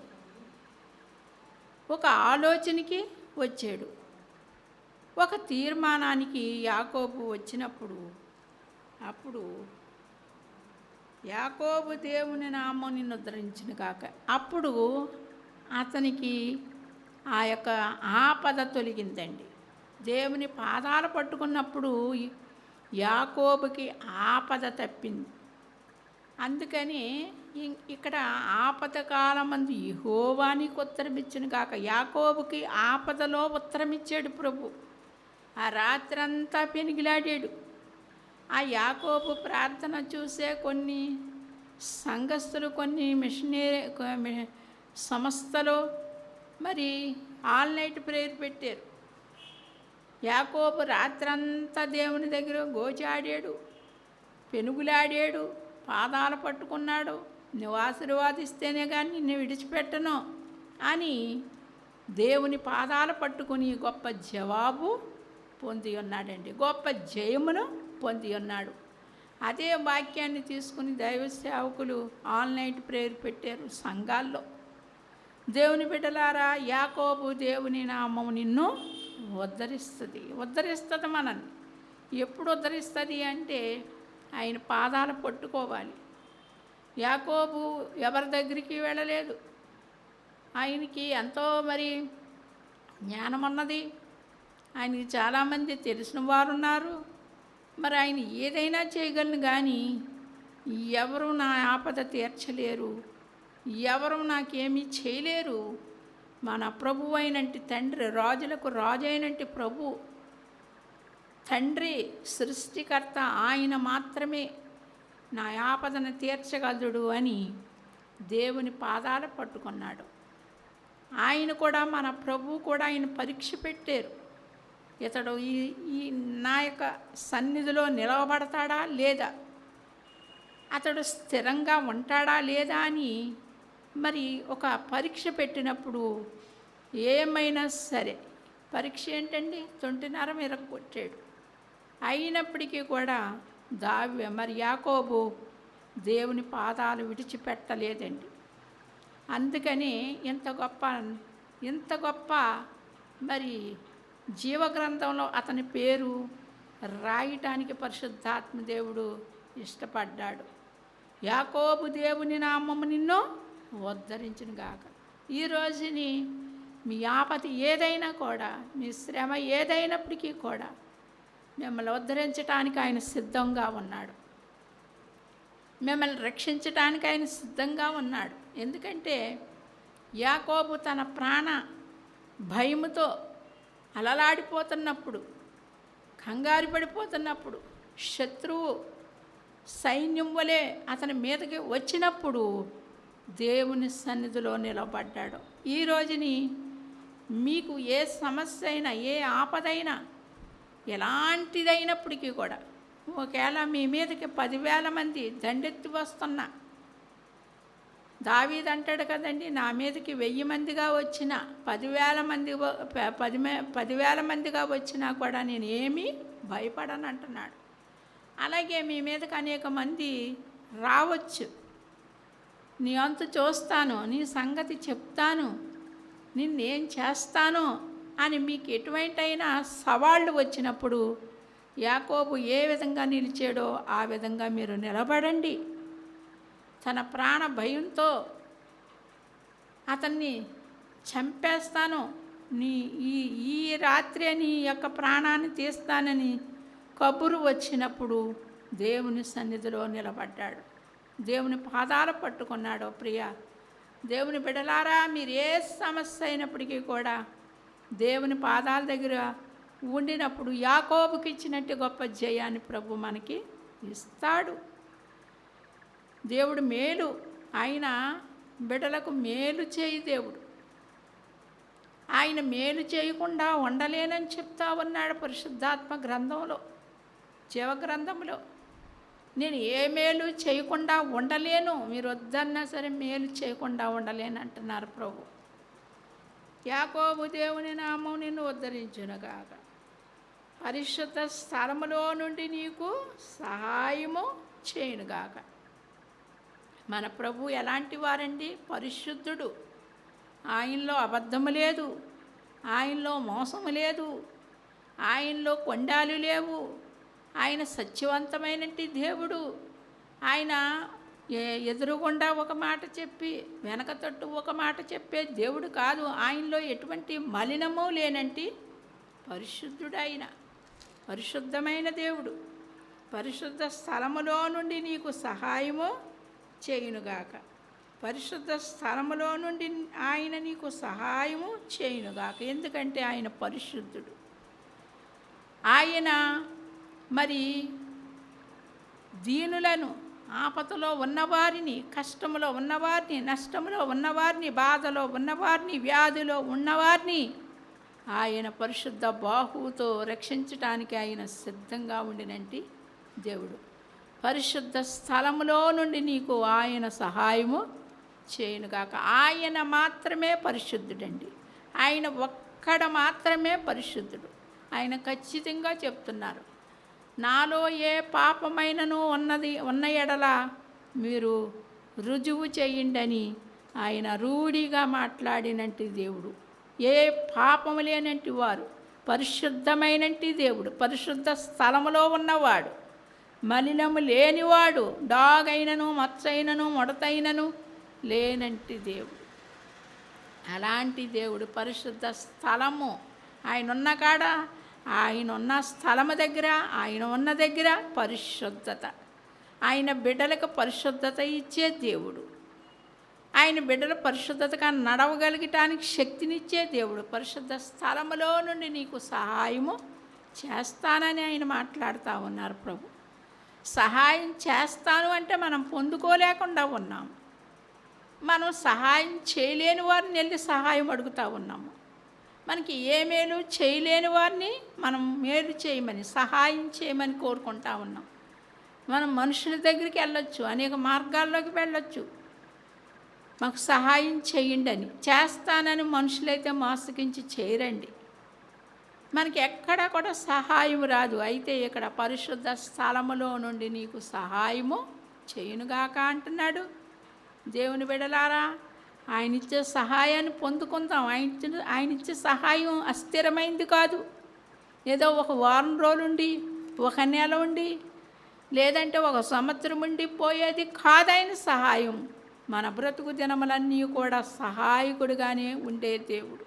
ఒక ఆలోచనకి వచ్చాడు, ఒక తీర్మానానికి యాకోబు వచ్చినప్పుడు, అప్పుడు యాకోబు దేవుని నామం నిన్ను ఉద్ధరించును గాక. అప్పుడు అతనికి ఆ యొక్క ఆపద తొలగిందండి. దేవుని పాదాలు పట్టుకున్నప్పుడు యాకోబుకి ఆపద తప్పింది. అందుకని ఇక్కడ ఆపద కాలమందు యెహోవా నీకు ఉత్తరమిచ్చును గాక. యాకోబుకి ఆపదలో ఉత్తరమిచ్చాడు ప్రభు. ఆ రాత్రంతా పెనిగిలాడాడు. ఆ యాకోబు ప్రార్థన చూసే కొన్ని సంఘస్థులు, కొన్ని మిషనరీ సంస్థలు మరి ఆల్ నైట్ ప్రేయర్ పెట్టారు. యాకోబు రాత్రంతా దేవుని దగ్గర గోచాడాడు, పెనుగులాడాడు, పాదాలు పట్టుకున్నాడు. నువ్వు ఆశీర్వాదిస్తేనే కానీ నిన్ను విడిచిపెట్టను అని దేవుని పాదాలు పట్టుకుని గొప్ప జవాబు పొంది ఉన్నాడండి, గొప్ప జయమును పొంది ఉన్నాడు. అదే వాక్యాన్ని తీసుకుని దైవ సేవకులు ఆల్ నైట్ ప్రేయర్ పెట్టారు సంఘాల్లో. దేవుని బిడ్డలారా, యాకోబు దేవుని నామము నిన్ను ఉద్ధరిస్తుంది మనల్ని. ఎప్పుడు ఉద్ధరిస్తుంది అంటే ఆయన పాదాలు పట్టుకోవాలి. యాకోబు ఎవరి దగ్గరికి వెళ్ళలేదు. ఆయనకి ఎంతో మరి జ్ఞానం ఉన్నది, ఆయనకి చాలామంది తెలిసిన వారు ఉన్నారు. మరి ఆయన ఏదైనా చేయగలను, కానీ ఎవరు నా ఆపద తీర్చలేరు, ఎవరు నాకేమీ చేయలేరు. మన ప్రభు అయినంటి తండ్రి, రాజులకు రాజు అయినంటి ప్రభు తండ్రి, సృష్టికర్త ఆయన మాత్రమే నా ఆపదను తీర్చగలడు అని దేవుని పాదాలు పట్టుకున్నాడు. ఆయన కూడా మన ప్రభువు కూడా ఆయన పరీక్ష పెట్టారు. ఇతడు ఈ ఈ నా యొక్క సన్నిధిలో నిలవబడతాడా లేదా, అతడు స్థిరంగా ఉంటాడా లేదా అని మరి ఒక పరీక్ష పెట్టినప్పుడు ఏమైనా సరే, పరీక్ష ఏంటండి, తొంటినరం ఇరగొట్టాడు. అయినప్పటికీ కూడా మరి యాకోబు దేవుని పాదాలు విడిచిపెట్టలేదండి. అందుకని ఇంత గొప్ప మరి జీవగ్రంథంలో అతని పేరు రాయటానికి పరిశుద్ధాత్మ దేవుడు ఇష్టపడ్డాడు. యాకోబు దేవుని నామము నిన్ను ఉద్ధరించును గాక. ఈ రోజుని మీ ఆపద ఏదైనా కూడా, మీ శ్రమ ఏదైనప్పటికీ కూడా మిమ్మల్ని ఉద్ధరించడానికి ఆయన సిద్ధంగా ఉన్నాడు. మిమ్మల్ని రక్షించడానికి ఆయన సిద్ధంగా ఉన్నాడు. ఎందుకంటే యాకోబు తన ప్రాణ భయముతో అలలాడిపోతున్నప్పుడు, కంగారు పడిపోతున్నప్పుడు, శత్రువు సైన్యం వలె అతని మీదకి వచ్చినప్పుడు దేవుని సన్నిధిలో నిలబడ్డాడు. ఈ రోజుని మీకు ఏ సమస్య అయినా, ఏ ఆపదైనా, ఎలాంటిదైనప్పటికీ కూడా, ఒకవేళ మీ మీదకి 10,000 మంది దండెత్తి వస్తున్నా, దావీదు అంటాడు కదండి, నా మీదకి 1000 మందిగా వచ్చినా, 10,000 మందిగా వచ్చినా కూడా నేను ఏమీ భయపడను అంటున్నాడు. అలాగే మీ మీదకి అనేక మంది రావచ్చు, నీ అంతు చూస్తాను, నీ సంగతి చెప్తాను, నిన్నేం చేస్తాను అని మీకు ఎటువంటైనా సవాళ్ళు వచ్చినప్పుడు యాకోబు ఏ విధంగా నిలిచాడో ఆ విధంగా మీరు నిలబడండి. తన ప్రాణ భయంతో అతన్ని చంపేస్తాను, ఈ రాత్రే నీ యొక్క ప్రాణాన్ని తీస్తానని కబురు వచ్చినప్పుడు దేవుని సన్నిధిలో నిలబడ్డాడు. దేవుని పాదాలు పట్టుకున్నాడు. ప్రియ దేవుని బిడ్డలారా, మీరు ఏ సమస్య అయినప్పటికీ కూడా దేవుని పాదాల దగ్గర ఉండినప్పుడు యాకోబుకి ఇచ్చినట్టు గొప్ప జయాన్ని ప్రభు మనకి ఇస్తాడు. దేవుడు మేలు, ఆయన బిడ్డలకు మేలు చేయి దేవుడు. ఆయన మేలు చేయకుండా ఉండలేనని చెప్తా ఉన్నాడు పరిశుద్ధాత్మ గ్రంథంలో, జీవగ్రంథంలో. నేను ఏ మేలు చేయకుండా ఉండలేను, మీరు వద్దన్నా సరే మేలు చేయకుండా ఉండలేను అంటున్నారు ప్రభు. యాకోబు దేవుని నామం నిన్ను ఉద్ధరించునుగాక, పరిశుద్ధ స్థలములో నుండి నీకు సహాయము చేయునుగాక. మన ప్రభు ఎలాంటి వారండి? పరిశుద్ధుడు. ఆయనలో అబద్ధము లేదు, ఆయనలో మోసము లేదు, ఆయనలో కొండాలు లేవు. ఆయన సత్యవంతమైనటి దేవుడు. ఆయన ఎదురుగుండా ఒక మాట చెప్పి వెనక తట్టు ఒక మాట చెప్పే దేవుడు కాదు. ఆయనలో ఎటువంటి మలినము లేనంటి పరిశుద్ధుడు. ఆయన పరిశుద్ధమైన దేవుడు. పరిశుద్ధ స్థలములో నుండి నీకు సహాయము చేయునుగాక, పరిశుద్ధ స్థలములో నుండి ఆయన నీకు సహాయము చేయునుగాక. ఎందుకంటే ఆయన పరిశుద్ధుడు. ఆయన మరి దీనులను, ఆపదలో ఉన్నవారిని, కష్టములో ఉన్నవారిని, నష్టములో ఉన్నవారిని, బాధలో ఉన్నవారిని, వ్యాధిలో ఉన్నవారిని ఆయన పరిశుద్ధ బాహువుతో రక్షించటానికి ఆయన సిద్ధంగా ఉండినంటి దేవుడు. పరిశుద్ధ స్థలములో నుండి నీకు ఆయన సహాయము చేయునుగాక. ఆయన మాత్రమే పరిశుద్ధుడండి. ఆయన ఒక్కడ మాత్రమే పరిశుద్ధుడు. ఆయన ఖచ్చితంగా చెప్తున్నారు, నాలో ఏ పాపమైనను ఉన్న ఎడల మీరు రుజువు చేయండి అని ఆయన రూఢిగా మాట్లాడినంటి దేవుడు. ఏ పాపము లేనంటి వారు, పరిశుద్ధమైనంటి దేవుడు, పరిశుద్ధ స్థలములో ఉన్నవాడు, మలినము లేనివాడు, డాగైనను మచ్చైనను ముడతైనను లేనంటి దేవుడు. అలాంటి దేవుడు పరిశుద్ధ స్థలము. ఆయన ఉన్న కాడ, ఆయన ఉన్న స్థలము దగ్గర, ఆయన ఉన్న దగ్గర పరిశుద్ధత. ఆయన బిడ్డలకు పరిశుద్ధత ఇచ్చే దేవుడు. ఆయన బిడ్డల పరిశుద్ధతగా నడవగలిగటానికి శక్తినిచ్చే దేవుడు. పరిశుద్ధ స్థలములో నుండి నీకు సహాయము చేస్తానని ఆయన మాట్లాడుతూ ఉన్నారు ప్రభు. సహాయం చేస్తాను అంటే మనం పొందుకోలేకుండా ఉన్నాం. మనం సహాయం చేయలేని వారిని వెళ్ళి సహాయం అడుగుతూ ఉన్నాము. మనకి ఏ మేలు చేయలేని వారిని మనం మేలు చేయమని, సహాయం చేయమని కోరుకుంటా ఉన్నాం. మనం మనుషుల దగ్గరికి వెళ్ళొచ్చు, అనేక మార్గాల్లోకి వెళ్ళొచ్చు, మాకు సహాయం చేయండి అని. చేస్తానని మనుషులైతే మోసగించి చేయరండి. మనకి ఎక్కడ కూడా సహాయం రాదు. అయితే ఇక్కడ పరిశుద్ధ స్థలములో నుండి నీకు సహాయము చేయునుగాక అంటున్నాడు. దేవుని బిడ్డలారా, ఆయన ఇచ్చే సహాయాన్ని పొందుకుందాం. ఆయన ఇచ్చే సహాయం అస్థిరమైంది కాదు. ఏదో ఒక వారం రోజులుండి, ఒక నెల ఉండి, లేదంటే ఒక సంవత్సరం ఉండి పోయేది కాదు ఆయన సహాయం. మన బ్రతుకు దినములన్నీ కూడా సహాయకుడిగానే ఉండే దేవుడు.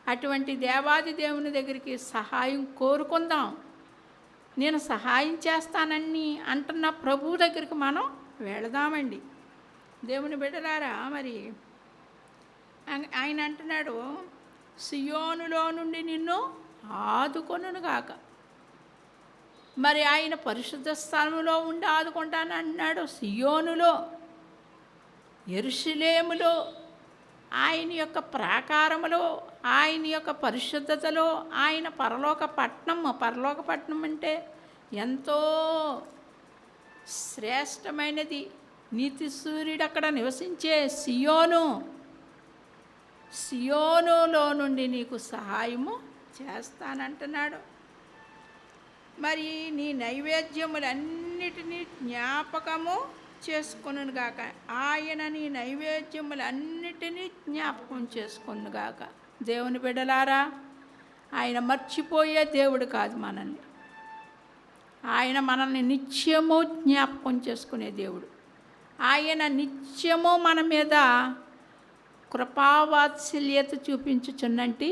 అటువంటి దేవాది దేవుని దగ్గరికి సహాయం కోరుకుందాం. నేను సహాయం చేస్తానని అంటున్న ప్రభువు దగ్గరికి మనం వెళదామండి. దేవుని బిడ్డలారా, మరి ఆయన అంటున్నాడు, సియోనులో నుండి నిన్ను ఆదుకొనుగాక. మరి ఆయన పరిశుద్ధ స్థలంలో ఉండి ఆదుకుంటాను అంటున్నాడు. సియోనులో, యెరూషలేములో, ఆయన యొక్క ప్రాకారములో, ఆయన యొక్క పరిశుద్ధతలో, ఆయన పరలోక పట్టణం అంటే ఎంతో శ్రేష్టమైనది. నీతి సూర్యుడు అక్కడ నివసించే సియోనులో నుండి నీకు సహాయము చేస్తానంటున్నాడు. మరి నీ నైవేద్యములన్నిటినీ జ్ఞాపకము చేసుకొనుగాక. ఆయన నీ నైవేద్యములన్నిటినీ జ్ఞాపకం చేసుకొనుగాక. దేవుని బిడ్డలారా, ఆయన మర్చిపోయే దేవుడు కాదు మనల్ని. ఆయన మనల్ని నిత్యము జ్ఞాపకం చేసుకునే దేవుడు. ఆయన నిత్యము మన మీద కృపావాత్సల్యత చూపించుచున్నంటి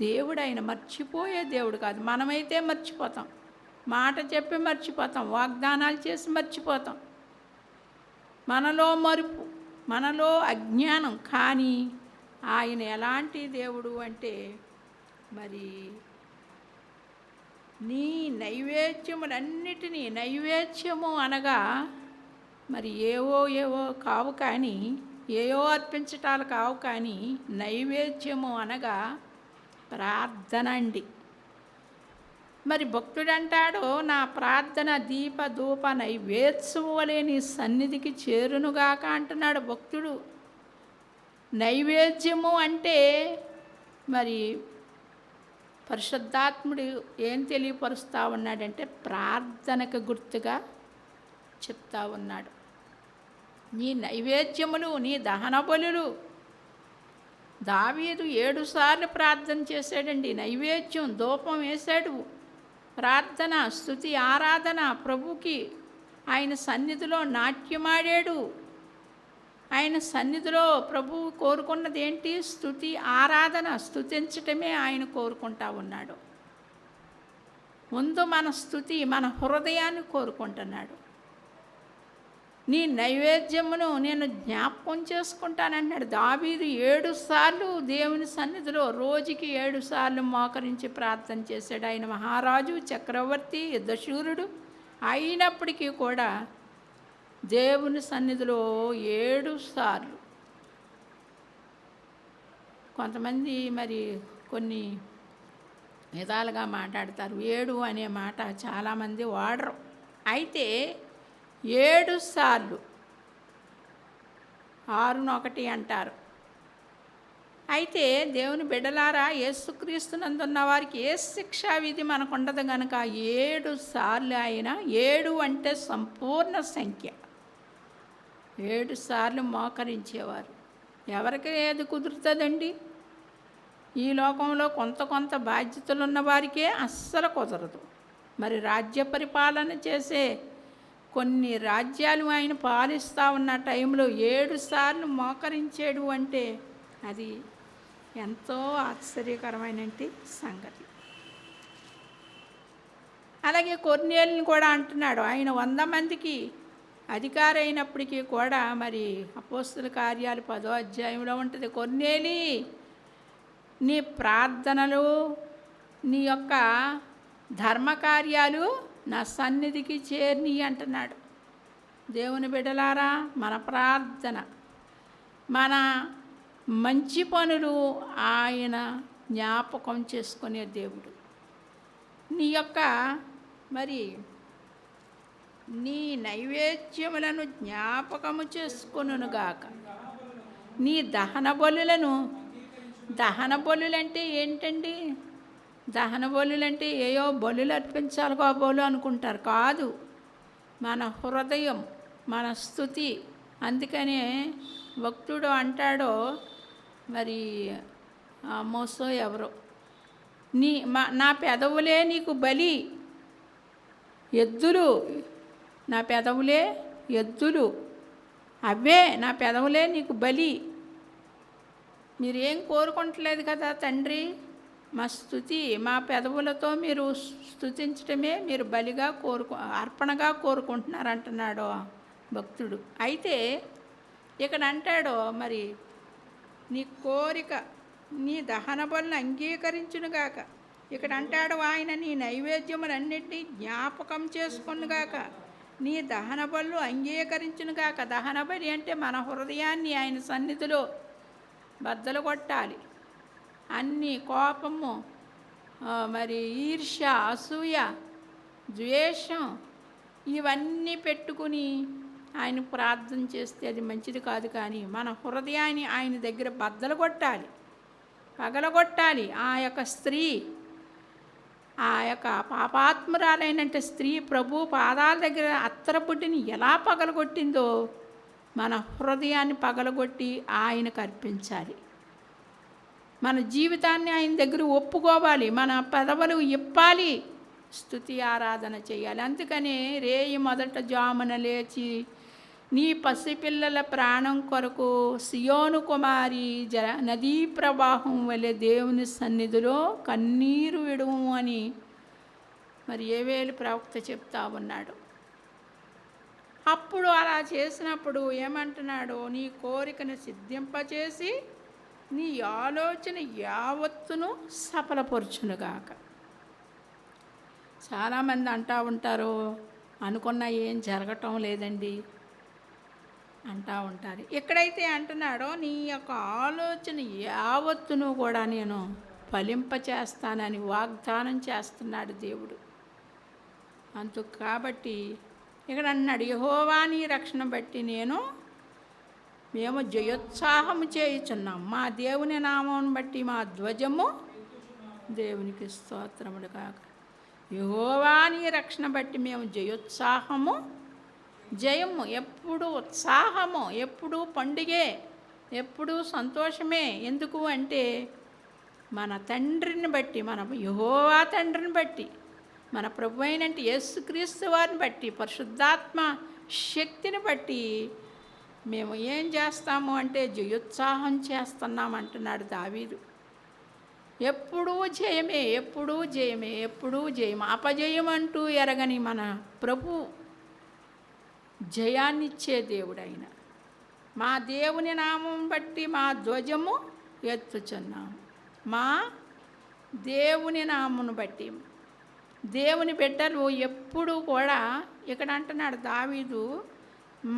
దేవుడు. ఆయన మర్చిపోయే దేవుడు కాదు. మనమైతే మర్చిపోతాం, మాట చెప్పి మర్చిపోతాం, వాగ్దానాలు చేసి మర్చిపోతాం. మనలో మరుపు, మనలో అజ్ఞానం. కానీ ఆయన ఎలాంటి దేవుడు అంటే, మరి నీ నైవేద్యములన్నిటినీ, నైవేద్యము అనగా మరి ఏవో కావు కానీ, ఏవో అర్పించటాలు కావు కానీ, నైవేద్యము అనగా ప్రార్థన అండి. మరి భక్తుడు అంటాడు, నా ప్రార్థన దీప ధూప నైవేద్యము వలె నీ సన్నిధికి చేరునుగాక అంటున్నాడు భక్తుడు. నైవేద్యము అంటే మరి పరిశుద్ధాత్ముడు ఏం తెలియపరుస్తూ ఉన్నాడంటే, ప్రార్థనకు గుర్తుగా చెప్తా ఉన్నాడు. నీ నైవేద్యములు, నీ దహన బలులు. దావీదు 7 సార్లు ప్రార్థన చేశాడండి. నైవేద్యం, ధూపం వేశాడు. ప్రార్థన, స్తుతి, ఆరాధన ప్రభుకి. ఆయన సన్నిధిలో నాట్యమాడాడు. ఆయన సన్నిధిలో ప్రభువు కోరుకున్నది ఏంటి? స్తుతి, ఆరాధన. స్తుతించటమే ఆయన కోరుకుంటా ఉన్నాడు. ముందు మన స్తుతి, మన హృదయాన్ని కోరుకుంటున్నాడు. నీ నైవేద్యమును నేను జ్ఞాపకం చేసుకుంటానన్నాడు దావీదు. 7 సార్లు దేవుని సన్నిధిలో, రోజుకి 7 సార్లు మోకరించి ప్రార్థన చేశాడు. ఆయన మహారాజు, చక్రవర్తి, యుద్ధశూరుడు అయినప్పటికీ కూడా దేవుని సన్నిధిలో 7 సార్లు. కొంతమంది మరి కొన్ని విధాలుగా మాట్లాడతారు. 7 అనే మాట చాలామంది వాడరు. అయితే 7 సార్లు, 6 అంటారు. అయితే దేవుని బిడ్డలారా, యేసుక్రీస్తునందున్న వారికి ఏ శిక్షా విధి మనకు ఉండదు కనుక 7 సార్లు ఆయన, 7 అంటే సంపూర్ణ సంఖ్య. 7 సార్లు మోకరించేవారు. ఎవరికి ఏది కుదురుతుందండి? ఈ లోకంలో కొంత బాధ్యతలు ఉన్న వారికే అస్సలు కుదరదు. మరి రాజ్య పరిపాలన చేసే కొన్ని రాజ్యాలు ఆయన పాలిస్తూ ఉన్న టైంలో 7 సార్లు మోకరించాడు అంటే అది ఎంతో ఆశ్చర్యకరమైన సంగతి. అలాగే కొర్నేలుని కూడా అంటున్నాడు. ఆయన 100 మందికి అధికారి అయినప్పటికీ కూడా, మరి అపోస్తుల కార్యాలు 10వ అధ్యాయంలో ఉంటుంది, కొర్నేలి నీ ప్రార్థనలు, నీ యొక్క ధర్మకార్యాలు నా సన్నిధికి చేరిని అంటున్నాడు. దేవుని బిడ్డలారా, మన ప్రార్థన, మన మంచి పనులు ఆయన జ్ఞాపకం చేసుకునే దేవుడు. నీ యొక్క మరి నీ నైవేద్యములను జ్ఞాపకము చేసుకొనుగాక. నీ దహన బలులంటే ఏంటండి? దహన బలులంటే ఏయో బలులు అర్పించాలి కాబోలు అనుకుంటారు. కాదు, మన హృదయం, మన స్తుతి. అందుకనే భక్తుడు అంటాడో మరి మోసో ఎవరో, నా పెదవులే నీకు బలి, ఎద్దులు నా పెదవులే ఎద్దులు, అవే నా పెదవులే నీకు బలి. మీరేం కోరుకుంటలేదు కదా తండ్రి, మా స్తుతి, మా పెదవులతో మీరు స్తుతించడమే మీరు బలిగా అర్పణగా కోరుకుంటున్నారు అంటున్నాడు భక్తుడు. అయితే ఇక్కడ అంటాడో మరి నీ కోరిక, నీ దహన బలులను అంగీకరించునుగాక. ఇక్కడ అంటాడు ఆయన నీ నైవేద్యములన్నింటినీ జ్ఞాపకం చేసుకొనుగాక, నీ దహన బలులు అంగీకరించునుగాక. దహన బలి అంటే మన హృదయాన్ని ఆయన సన్నిధిలో బద్దలు కొట్టాలి. అన్ని కోపము, మరి ఈర్ష్య, అసూయ, ద్వేషం ఇవన్నీ పెట్టుకుని ఆయన ప్రార్థన చేస్తే అది మంచిది కాదు. కానీ మన హృదయాన్ని ఆయన దగ్గర బద్దలు కొట్టాలి, పగలగొట్టాలి. ఆ యొక్క స్త్రీ, ఆ యొక్క పాపాత్మురాలైనంటే స్త్రీ ప్రభు పాదాల దగ్గర అత్తరపుట్టిని ఎలా పగలగొట్టిందో మన హృదయాన్ని పగలగొట్టి ఆయనకు అర్పించాలి. మన జీవితాన్ని ఆయన దగ్గర ఒప్పుకోవాలి, మన పెదవులు ఇప్పాలి, స్తుతి ఆరాధన చేయాలి. అందుకనే రేయి మొదట జామున లేచి నీ పసిపిల్లల ప్రాణం కొరకు సియోను కుమారి నదీ ప్రవాహం వలె దేవుని సన్నిధిలో కన్నీరు విడుము అని మరి యోవేలు ప్రవక్త చెప్తా ఉన్నాడు. అప్పుడు అలా చేసినప్పుడు ఏమంటున్నాడు? నీ కోరికను సిద్ధింపచేసి నీ ఆలోచన యావత్తును సఫలపరచునుగాక. చాలామంది అంటూ ఉంటారు, అనుకున్నా ఏం జరగటం లేదండి అంటూ ఉంటారు. ఎక్కడైతే అంటున్నాడో నీ యొక్క ఆలోచన యావత్తును కూడా నేను ఫలింపచేస్తానని వాగ్దానం చేస్తున్నాడు దేవుడు. అందుకు కాబట్టి ఇక్కడ అన్నాడు, యెహోవా నీ రక్షణ బట్టి మేము జయోత్సాహము చేయుచున్నాం. మా దేవుని నామమును బట్టి మా ధ్వజము దేవునికి స్తోత్రములు కాక. యెహోవా నీ రక్షణ బట్టి మేము జయోత్సాహము, జయము, ఎప్పుడు ఉత్సాహము, ఎప్పుడు పండుగే, ఎప్పుడు సంతోషమే. ఎందుకు అంటే మన తండ్రిని బట్టి, మన యెహోవా తండ్రిని బట్టి, మన ప్రభు అయినంటే యేసుక్రీస్తు వారిని బట్టి, పరిశుద్ధాత్మ శక్తిని బట్టి మేము ఏం చేస్తాము అంటే జయోత్సాహం చేస్తున్నాం అంటున్నాడు దావీదు. ఎప్పుడూ జయమే, ఎప్పుడూ జయమే, ఎప్పుడూ జయం. అపజయం అంటూ ఎరగని మన ప్రభు జయాన్నిచ్చే దేవుడు ఆయన. మా దేవుని నామం బట్టి మా ధ్వజము ఎత్తుచున్నాము. మా దేవుని నామమును బట్టి దేవుని బిడ్డలు ఎప్పుడు కూడా ఇక్కడ అంటున్నాడు దావీదు,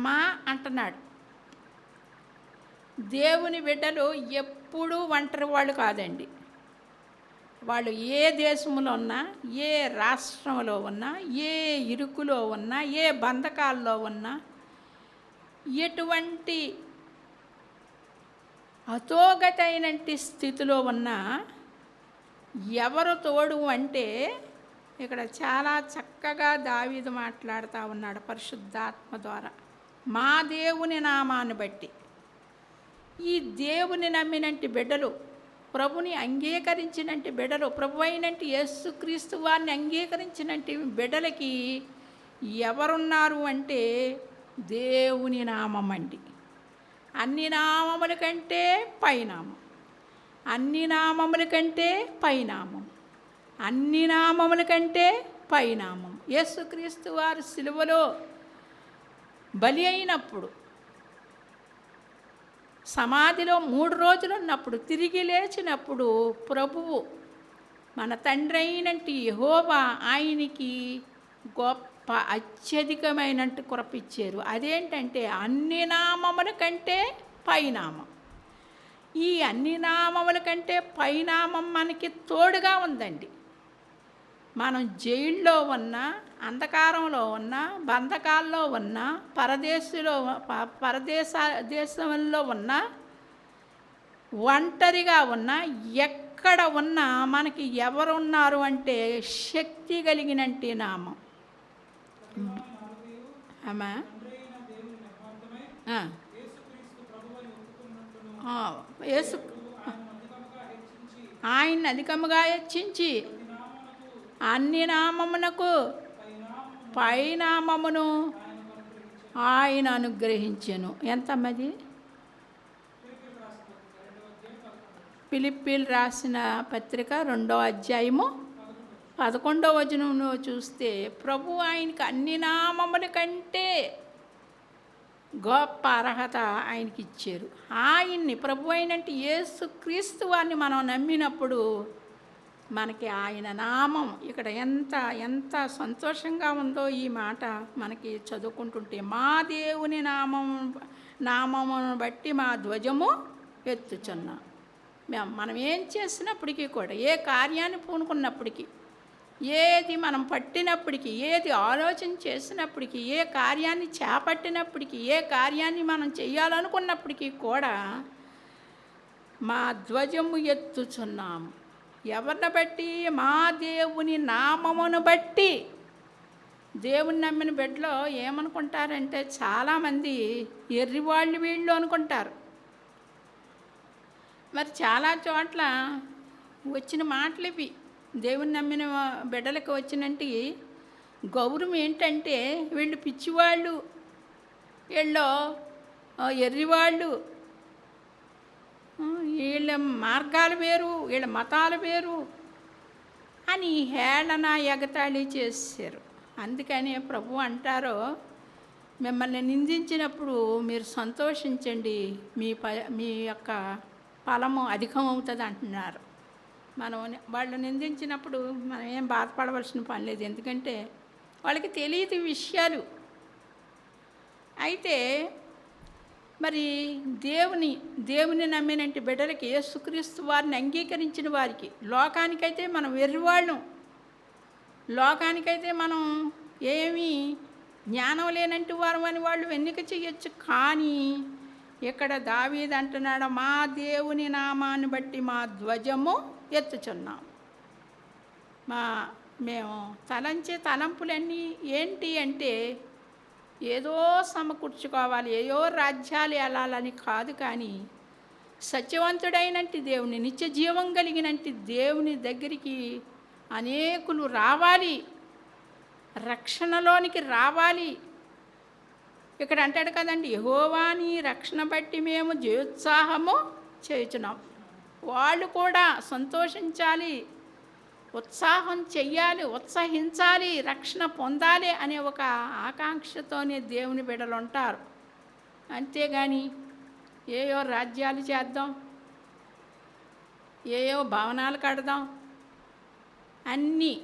మా అంటున్నాడు. దేవుని బిడ్డలు ఎప్పుడూ ఒంటరి వాళ్ళు కాదండి. వాళ్ళు ఏ దేశంలో ఉన్నా, ఏ రాష్ట్రంలో ఉన్నా, ఏ ఇరుకులో ఉన్నా, ఏ బంధకాల్లో ఉన్నా, ఎటువంటి అతోగతైనటి స్థితిలో ఉన్నా ఎవరు తోడు అంటే ఇక్కడ చాలా చక్కగా దావీదు మాట్లాడుతూ ఉన్నాడు పరిశుద్ధాత్మ ద్వారా. మా దేవుని నామాన్ని బట్టి, ఈ దేవుని నమ్మినంటి బిడ్డలు, ప్రభుని అంగీకరించినంటి బిడ్డలు, ప్రభు అయినంటి యేసుక్రీస్తు వారిని అంగీకరించినంటి బిడ్డలకి ఎవరున్నారు అంటే దేవుని నామం అండి. అన్ని నామముల కంటే పైనామం, అన్ని నామముల కంటే పైనామం, అన్ని నామముల కంటే పైనామం. యేసుక్రీస్తు వారు సిలువలో బలి అయినప్పుడు, సమాధిలో 3 రోజులు ఉన్నప్పుడు, తిరిగి లేచినప్పుడు ప్రభువు మన తండ్రి అయినంటి యెహోవా ఆయనకి గొప్ప అత్యధికమైనట్టు కృపిచ్చారు. అదేంటంటే అన్ని నామముల కంటే పైనామం. ఈ అన్ని నామముల కంటే పైనామం మనకి తోడుగా ఉందండి. మనం జైల్లో ఉన్నా, అంధకారంలో ఉన్నా, బంధకాల్లో ఉన్నా, దేశంలో ఉన్నా, ఒంటరిగా ఉన్నా, ఎక్కడ ఉన్నా మనకి ఎవరున్నారు అంటే శక్తి కలిగినట్టి నామం. అమ్మా యేసు ఆయన్ని అధికముగా హెచ్చించి అన్ని నామమునకు పైనామమును ఆయన అనుగ్రహించెను. ఎంతమంది? ఫిలిప్పీలు రాసిన పత్రిక 2వ అధ్యాయము 11వ వచనంలో చూస్తే ప్రభు ఆయనకి అన్ని నామముల కంటే గొప్ప అర్హత ఆయనకి ఇచ్చారు. ఆయన్ని ప్రభు అయినంటే యేసు క్రీస్తు వారిని మనం నమ్మినప్పుడు మనకి ఆయన నామం ఇక్కడ ఎంత సంతోషంగా ఉందో ఈ మాట మనకి చదువుకుంటుంటే, మా దేవుని నామమును బట్టి మా ధ్వజము ఎత్తుచున్నాం. మనం ఏం చేసినప్పటికీ కూడా, ఏ కార్యాన్ని పూనుకున్నప్పటికీ, ఏది మనం పట్టినప్పటికీ, ఏది ఆలోచన చేసినప్పటికీ, ఏ కార్యాన్ని చేపట్టినప్పటికీ, ఏ కార్యాన్ని మనం చేయాలనుకున్నప్పటికీ కూడా మా ధ్వజము ఎత్తుచున్నాము. ఎవరిని బట్టి? మా దేవుని నామమును బట్టి. దేవుని నమ్మిన బిడ్డలో ఏమనుకుంటారంటే చాలామంది ఎర్రివాళ్ళు వీళ్ళు అనుకుంటారు. మరి చాలా చోట్ల వచ్చిన మాటలు ఇవి. దేవుని నమ్మిన బిడ్డలకు వచ్చినట్టు గౌరవం ఏంటంటే వీళ్ళు పిచ్చివాళ్ళు, వీళ్ళు ఎర్రివాళ్ళు, వీళ్ళ మార్గాలు వేరు, వీళ్ళ మతాలు వేరు అని హేళన ఎగతాళి చేశారు. అందుకని ప్రభు అంటారో, మిమ్మల్ని నిందించినప్పుడు మీరు సంతోషించండి, మీ యొక్క ఫలము అధికమవుతుంది అంటున్నారు. వాళ్ళు నిందించినప్పుడు మనం ఏం బాధపడవలసిన పని లేదు, ఎందుకంటే వాళ్ళకి తెలియదు విషయాలు. అయితే మరి దేవుని నమ్మినంటి బిడ్డలకి, యేసుక్రీస్తు వారిని అంగీకరించిన వారికి, లోకానికైతే మనం వెర్రివాళ్ళం, లోకానికైతే మనం ఏమీ జ్ఞానం లేనంటి వారు అని వాళ్ళు ఎన్నిక చేయొచ్చు. కానీ ఇక్కడ దావీదు అంటున్నాడు, మా దేవుని నామాన్ని బట్టి మా ధ్వజము ఎత్తుచున్నాం. మేము తలంచే తలంపులన్నీ ఏంటి అంటే ఏదో సమకూర్చుకోవాలి, ఏదో రాజ్యాలు వెళ్ళాలని కాదు, కానీ సత్యవంతుడైనట్టి దేవుని, నిత్య జీవం కలిగినట్టి దేవుని దగ్గరికి అనేకులు రావాలి, రక్షణలోనికి రావాలి. ఇక్కడ అంటాడు కదండి, యెహోవాని రక్షణ బట్టి మేము జయోత్సాహము చేయుచున్నాం. వాళ్ళు కూడా సంతోషించాలి, ఉత్సాహం చెయ్యాలి, ఉత్సహించాలి, రక్షణ పొందాలి అనే ఒక ఆకాంక్షతోనే దేవుని బిడ్డలు ఉంటారు. అంతేగాని ఏయో రాజ్యాలు చేద్దాం, ఏయో భవనాలు కడదాం, అన్నీ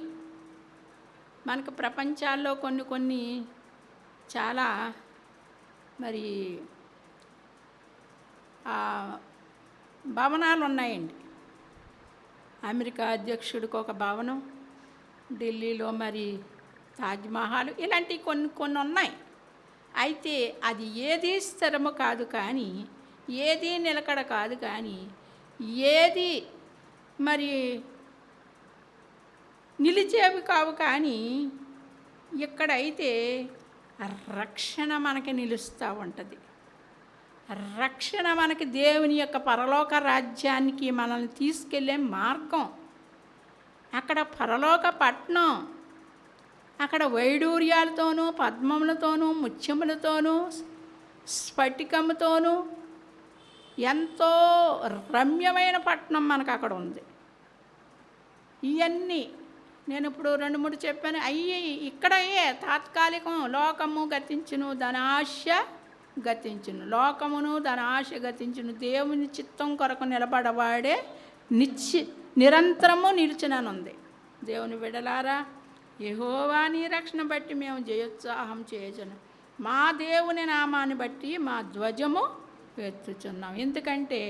మనకు ప్రపంచాల్లో కొన్ని చాలా మరి భవనాలు ఉన్నాయండి. అమెరికా అధ్యక్షుడికి ఒక భవనం, ఢిల్లీలో మరి తాజ్మహల్, ఇలాంటివి కొన్ని ఉన్నాయి. అయితే అది ఏది స్థిరము కాదు, కానీ ఏది నిలకడ కాదు, కానీ ఏది మరి నిలిచేవి కావు. కానీ ఇక్కడైతే రక్షణ మనకి నిలుస్తూ ఉంటుంది. రక్షణ మనకి దేవుని యొక్క పరలోక రాజ్యానికి మనల్ని తీసుకెళ్ళే మార్గం. అక్కడ పరలోక పట్నం, అక్కడ వైడూర్యాలతోనూ, పద్మములతోనూ, ముత్యములతోనూ, స్ఫటికముతోనూ ఎంతో రమ్యమైన పట్టణం మనకు అక్కడ ఉంది. ఇవన్నీ నేను ఇప్పుడు 2-3 చెప్పాను. ఇక్కడయ్యే తాత్కాలికం. లోకము గతించును, ధనాశ గతించును, లోకమును ధనాశ గతించును, దేవుని చిత్తం కొరకు నిలబడవాడే నిరంతరము నిలిచిననుంది. దేవుని బిడ్డలారా, యెహోవాని రక్షణ బట్టి మేము జయోత్సాహం చేయజను, మా దేవుని నామాన్ని బట్టి మా ధ్వజము ఎత్తుచున్నాం. ఎందుకంటే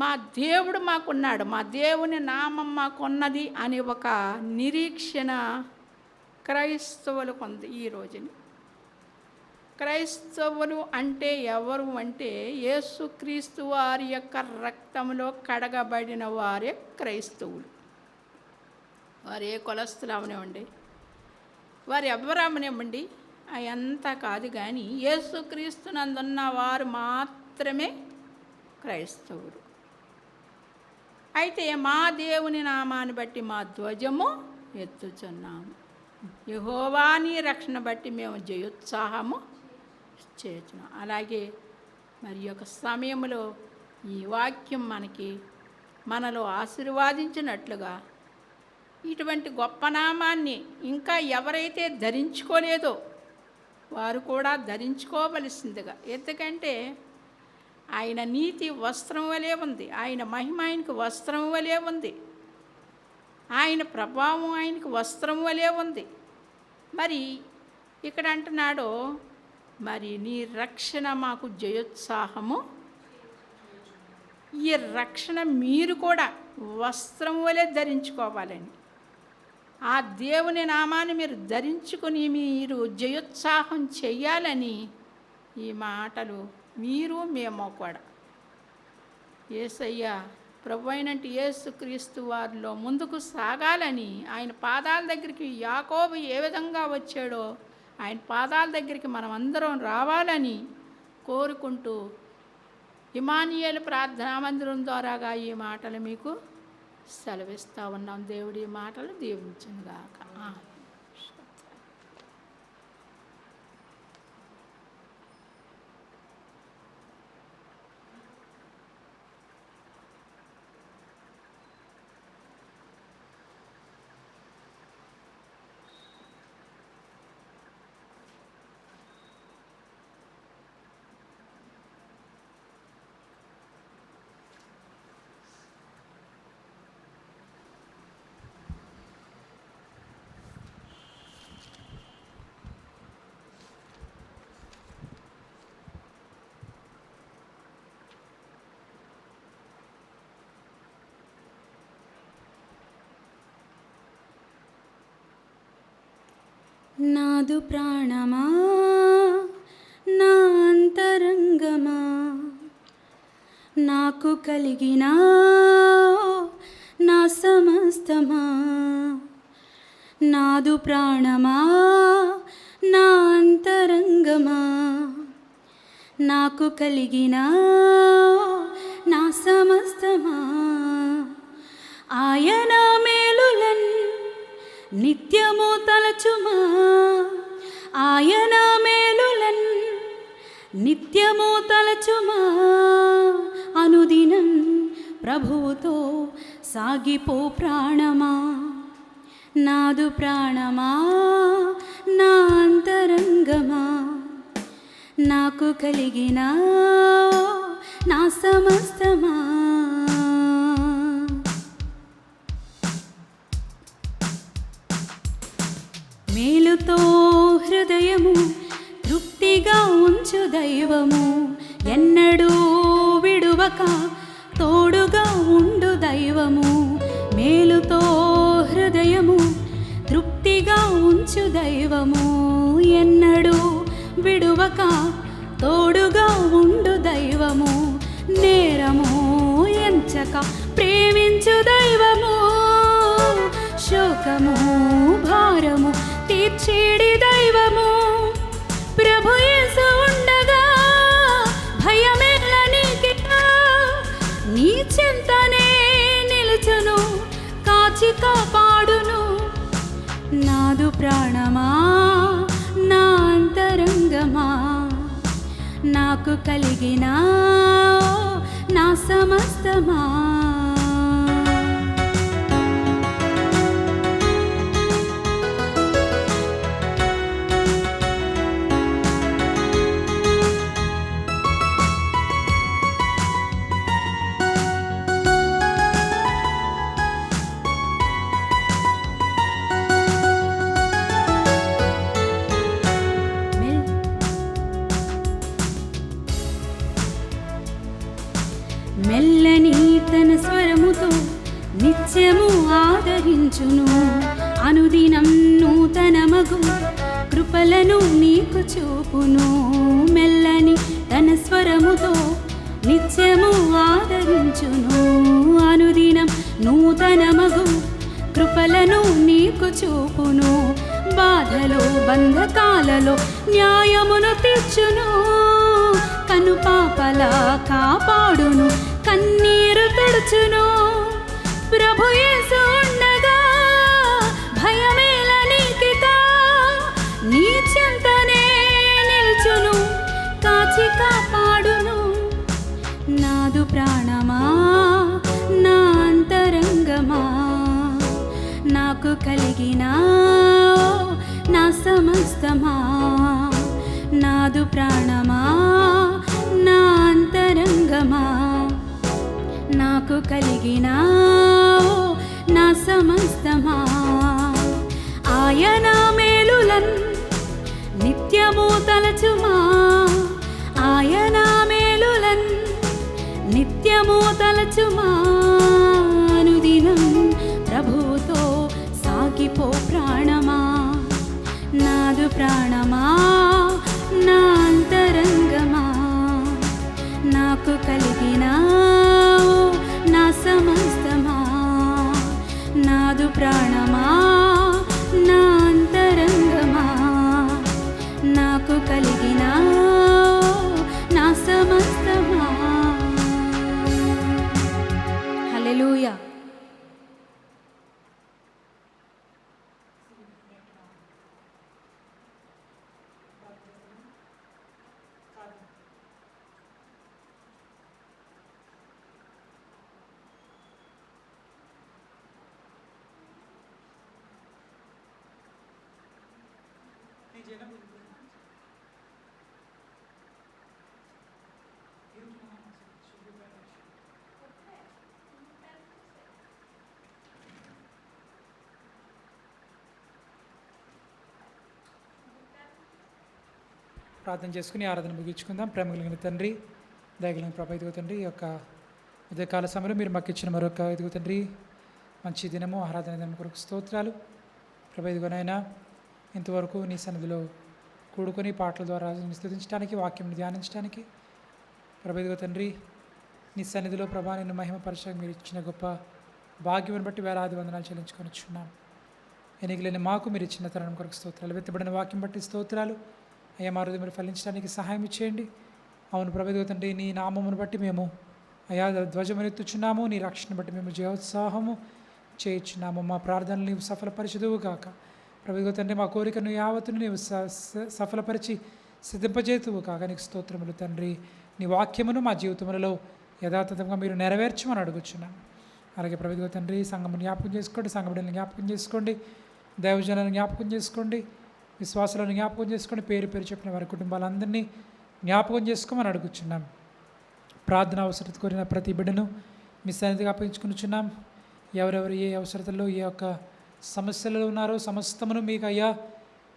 మా దేవుడు మాకున్నాడు, మా దేవుని నామం మాకున్నది అని ఒక నిరీక్షణ క్రైస్తవులకు ఉంది. ఈ రోజుని క్రైస్తవులు అంటే ఎవరు అంటే యేసుక్రీస్తు వారి యొక్క రక్తంలో కడగబడిన వారే క్రైస్తవులు. వారు ఏ కులస్తులు అవనివ్వండి, వారు ఎవరు అవనివ్వండి, అదంతా కాదు. కానీ యేసుక్రీస్తునందున్న వారు మాత్రమే క్రైస్తవులు. అయితే మా దేవుని నామాన్ని బట్టి మా ధ్వజము ఎత్తుచున్నాము. యెహోవా నీ రక్షణ బట్టి మేము జయోత్సాహము చేస్తున్నాం. అలాగే మరి యొక్క సమయంలో ఈ వాక్యం మనలో ఆశీర్వాదించినట్లుగా ఇటువంటి గొప్ప నామాన్ని ఇంకా ఎవరైతే ధరించుకోలేదో వారు కూడా ధరించుకోవలసిందిగా. ఎందుకంటే ఆయన నీతి వస్త్రం వలె ఉంది, ఆయన మహిమ ఆయనకు వస్త్రం వలె ఉంది, ఆయన ప్రభావం ఆయనకు వస్త్రం వలె ఉంది. మరి ఇక్కడ అంటున్నాడు, మరి నీ రక్షణ మాకు జయోత్సాహము. ఈ రక్షణ మీరు కూడా వస్త్రం వలె ధరించుకోవాలని, ఆ దేవుని నామాన్ని మీరు ధరించుకొని మీరు జయోత్సాహం చెయ్యాలని ఈ మాటలు మీరు మేము కూడా యేసయ్య ప్రభు అయినట్టు యేసుక్రీస్తు వారిలో ముందుకు సాగాలని, ఆయన పాదాల దగ్గరికి యాకోబు ఏ విధంగా వచ్చాడో ఆయన పాదాల దగ్గరికి మనం అందరం రావాలని కోరుకుంటూ ఇమానియేలు ప్రార్థనా మందిరం ద్వారాగా ఈ మాటలు మీకు సెలవిస్తూ ఉన్నాం. దేవుడి మాటలు దీవించునుగాక. నాదు ప్రాణమా నా అంతరంగమా నాకు కలిగిన నా సమస్తమా. నాదు ప్రాణమా నా అంతరంగమా నాకు కలిగిన నా సమస్తమా. ఆయన మేలులన్ నిత్యము తలచుమా, ఆయన మేలులన్ నిత్యము తలచుమా. అనుదినం ప్రభువుతో సాగిపో ప్రాణమా. నాదు ప్రాణమా నా అంతరంగమా నాకు కలిగిన నా సమస్తమా. మేలుతో హృదయము తృప్తిగా ఉంచు దైవము, ఎన్నడూ విడువక తోడుగా ఉండు దైవము. మేలుతో హృదయము తృప్తిగా ఉంచు దైవము, ఎన్నడూ విడువక తోడుగా ఉండు దైవము. నేరము ఎంచక ప్రేమించు దైవము, శోకము భారము తీర్చేడి దైవము. ప్రభు యేసు ఉండగా భయమేల నీకిక, నీ చెంతనే నిలుచును కాచి కాపాడును. నాదు ప్రాణమా నా అంతరంగమా నాకు కలిగిన నా సమస్తమా. నిత్యము ఆదరించును. అనుదినం నూతనమగు కృపలను నీకు చూపును. మెల్లని తన స్వరముతో నిత్యము ఆదరించును. అనుదినం నూతనమగు కృపలను నీకు చూపును. బాధలో బంధకాలలో న్యాయమును తీర్చును. కనుపాపలా కాపాడును, కన్నీరు తుడుచును. ప్రభు యేసు ఉండగా భయమేల నీకిక, నీ చింతనే నిల్చును, కాచి కాపాడును. నాదు ప్రాణమా, నా అంతరంగమా, నాకు కలిగిన నా సమస్తమా. నాదు ప్రాణమా, నా అంతరంగమా, నాకు కలిగిన నా సమస్తమా. ఆయన మేలులన్ నిత్యము తలచుమా. ఆయన మేలులన్ నిత్యము తలచుమా. అనుదినం ప్రభువుతో సాగిపో ప్రాణమా. నాదు ప్రాణమా, నా అంతరంగమా, నాకు కలిగిన నా సమస్తమా. నాదు ప్రాణమా, నా అంతరంగమా, నాకు కలిగిన నా సమస్తమా. హల్లెలూయా. ప్రార్థన చేసుకుని ఆరాధన ముగించుకుందాం. ప్రేమ కలిగిన తండ్రి, దయగలిగిన ప్రభా, ఇదిగో తండ్రి, ఈ యొక్క ఉదయకాల సమయంలో మీరు మాకు ఇచ్చిన మరొక ఇదిగో తండ్రి మంచి దినము, ఆరాధన దినం కొరకు స్తోత్రాలు ప్రభా. ఇదిగోనైనా ఇంతవరకు నీ సన్నిధిలో కూడుకొని పాటల ద్వారా స్తుతించడానికి, వాక్యం ధ్యానించడానికి ప్రభా, ఇదిగో తండ్రి నీ సన్నిధిలో ప్రభా నిన్ను మహిమపరచడానికి మీరు ఇచ్చిన గొప్ప భాగ్యం బట్టి వేలాది వందనాలు చెల్లించుకొని వచ్చున్నాం. ఎన్నికలేని మాకు మీరు ఇచ్చిన తరుణం కొరకు స్తోత్రాలు. వెత్తబడిన వాక్యం బట్టి స్తోత్రాలు అయ్యా. మా హృదయం మీరు ఫలించడానికి సహాయం చేయండి. అవును ప్రభు, ఇదిగో తండ్రి నీ నామమును బట్టి మేము అయా ధ్వజమెత్తుచున్నాము. నీ రక్షణ బట్టి మేము జయోత్సాహము చేయించున్నాము. మా ప్రార్థనలు నీవు సఫలపరచదువు గాక ప్రభు. ఇదిగో తండ్రి మా కోరికను యావత్తును నీవు సఫలపరిచి సిద్ధింపజేతువు కాక నీకు స్తోత్రములు తండ్రి. నీ వాక్యమును మా జీవితములలో యథాతథంగా మీరు నెరవేర్చమని అడుగుచున్నాము. అలాగే ప్రభు, ఇదిగో తండ్రి సంఘమును జ్ఞాపకం చేసుకోండి, సంఘములను జ్ఞాపకం చేసుకోండి, దైవజనాలను జ్ఞాపకం చేసుకోండి, విశ్వాసాలను జ్ఞాపకం చేసుకొని పేరు పేరు చెప్పిన వారి కుటుంబాలందరినీ జ్ఞాపకం చేసుకోమని అడుగుచున్నాం. ప్రార్థన అవసరత కోరిన ప్రతి బిడ్డను మీ సన్నిధిగా అప్పగించుకునిచున్నాం. ఎవరెవరు ఏ అవసరతల్లో ఏ యొక్క సమస్యలలో ఉన్నారో సమస్తమును మీకు అయ్యా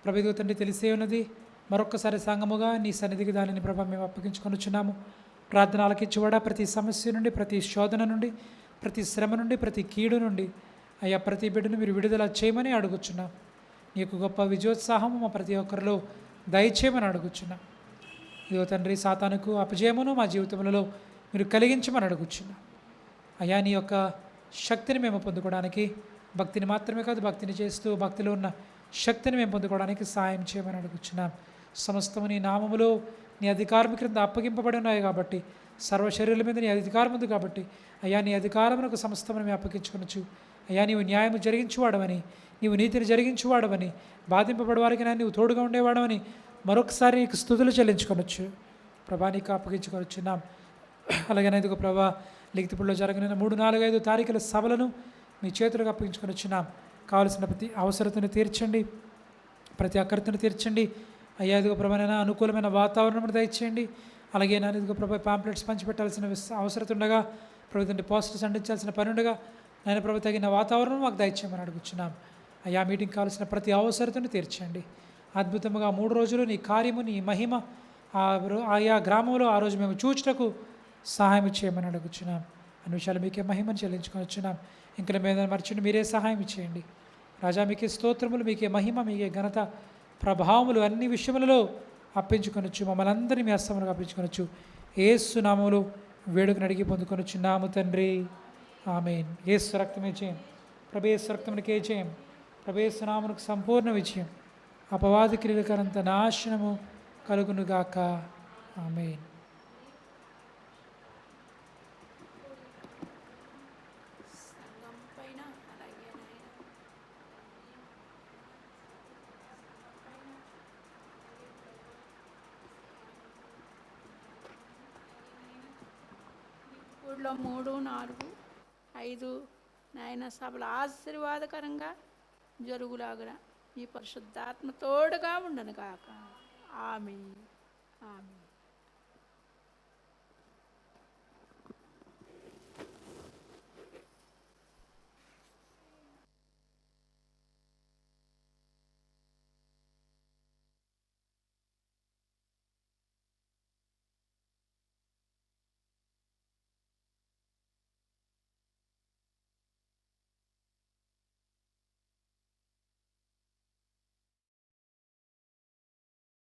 ప్రభు, ఇదిగో తండ్రి తెలిసే ఉన్నది. మరొక్కసారి సంఘముగా నీ సన్నిధికి దానిని ప్రభా మేము అప్పగించుకొనుచున్నాము. ప్రార్థన ఆలకించువాడా, ప్రతి సమస్య నుండి, ప్రతి శోధన నుండి, ప్రతి శ్రమ నుండి, ప్రతి కీడు నుండి అయ్యా ప్రతి బిడ్డను మీరు విడుదల చేయమని అడుగుచున్నాం. నీకు గొప్ప విజయోత్సాహము మా ప్రతి ఒక్కరిలో దయచేయమని అడుగుచున్నాం. ఇదిగో తండ్రి సాతానుకు అపజయమును మా జీవితంలో మీరు కలిగించమని అడుగుచున్నాం. అయ్యా నీ యొక్క శక్తిని మేము పొందుకోవడానికి, భక్తిని మాత్రమే కాదు భక్తిని చేస్తూ భక్తిలో ఉన్న శక్తిని మేము పొందుకోవడానికి సహాయం చేయమని అడుగుచున్నాం. సమస్తము నీ నామములో నీ అధికారం క్రింద అప్పగింపబడి ఉన్నాయి కాబట్టి, సర్వ శరీరుల మీద నీ అధికారం ఉంది కాబట్టి అయ్యా నీ అధికారమునకు సమస్తమును మేము అప్పగించుకొనొచ్చు. అయ్యా నీవు న్యాయము జరిగించువాడవని, నీవు నీతిని జరిగించువాడవని, బాధింపబడి వారికి నీవు తోడుగా ఉండేవాడవని మరొకసారి నీకు స్తుతులు చెల్లించుకొనొచ్చు ప్రభా. నీకు అప్పగించుకొనొచ్చున్నాం. అలాగే ఇదిగో ప్రభా లిఖితపుల్లో జరగనున్న 3, 4, 5 తారీఖుల సభలను మీ చేతులకు అప్పగించుకొనొచ్చున్నాం. కావలసిన ప్రతి అవసరతను తీర్చండి, ప్రతి అక్కరతను తీర్చండి అయ్యా. ఇదిగో ప్రభానైనా అనుకూలమైన వాతావరణం దయచేయండి. అలాగే నేను ఇదిగో ప్రభా పాంప్లెట్స్ పంచిపెట్టాల్సిన అవసరం ఉండగా, ప్రభుత్వం పోస్టర్స్ అందించాల్సిన పని ఉండగా నేను ప్రభు తగిన వాతావరణం మాకు దయచేయమని అడుగుచున్నాం. అయ్యా మీటింగ్ కావాల్సిన ప్రతి అవసరతను తీర్చండి. అద్భుతంగా 3 రోజులు నీ కార్యము, నీ మహిమ ఆయా గ్రామంలో ఆ రోజు మేము చూచుటకు సహాయం చేయమని అడుగుచున్నాం. అన్ని విషయాలు మీకే మహిమను చెల్లించుకొనిచున్నాం. ఇంకా మీద మర్చిండి మీరే సహాయం చేయండి రాజా. మీకే స్తోత్రములు, మీకే మహిమ, మీకే ఘనత, ప్రభావములు అన్ని విషయములలో అప్పించుకొనొచ్చు. మమ్మల్ని అందరినీ మీ హస్తములకు అప్పించుకొనొచ్చు. యేసు నామములో వేడుకను అడిగి పొందుకొనొచ్చున్నాము తండ్రి, ఆమేన్. యేసు రక్తమే చేయం, ప్రభేసు రక్తమునికే చేయం, ప్రభేసు నామమునకు సంపూర్ణ విజయం, అపవాది క్రియలకరంత నాశనము కలుగునుగాక, ఆమేన్. ఊళ్ళో 3, 4, 5 నాయన సభలు ఆశీర్వాదకరంగా జరుగులాగున ఈ పరిశుద్ధాత్మ తోడుగా ఉండను కాక. ఆమేన్. ఆమేన్.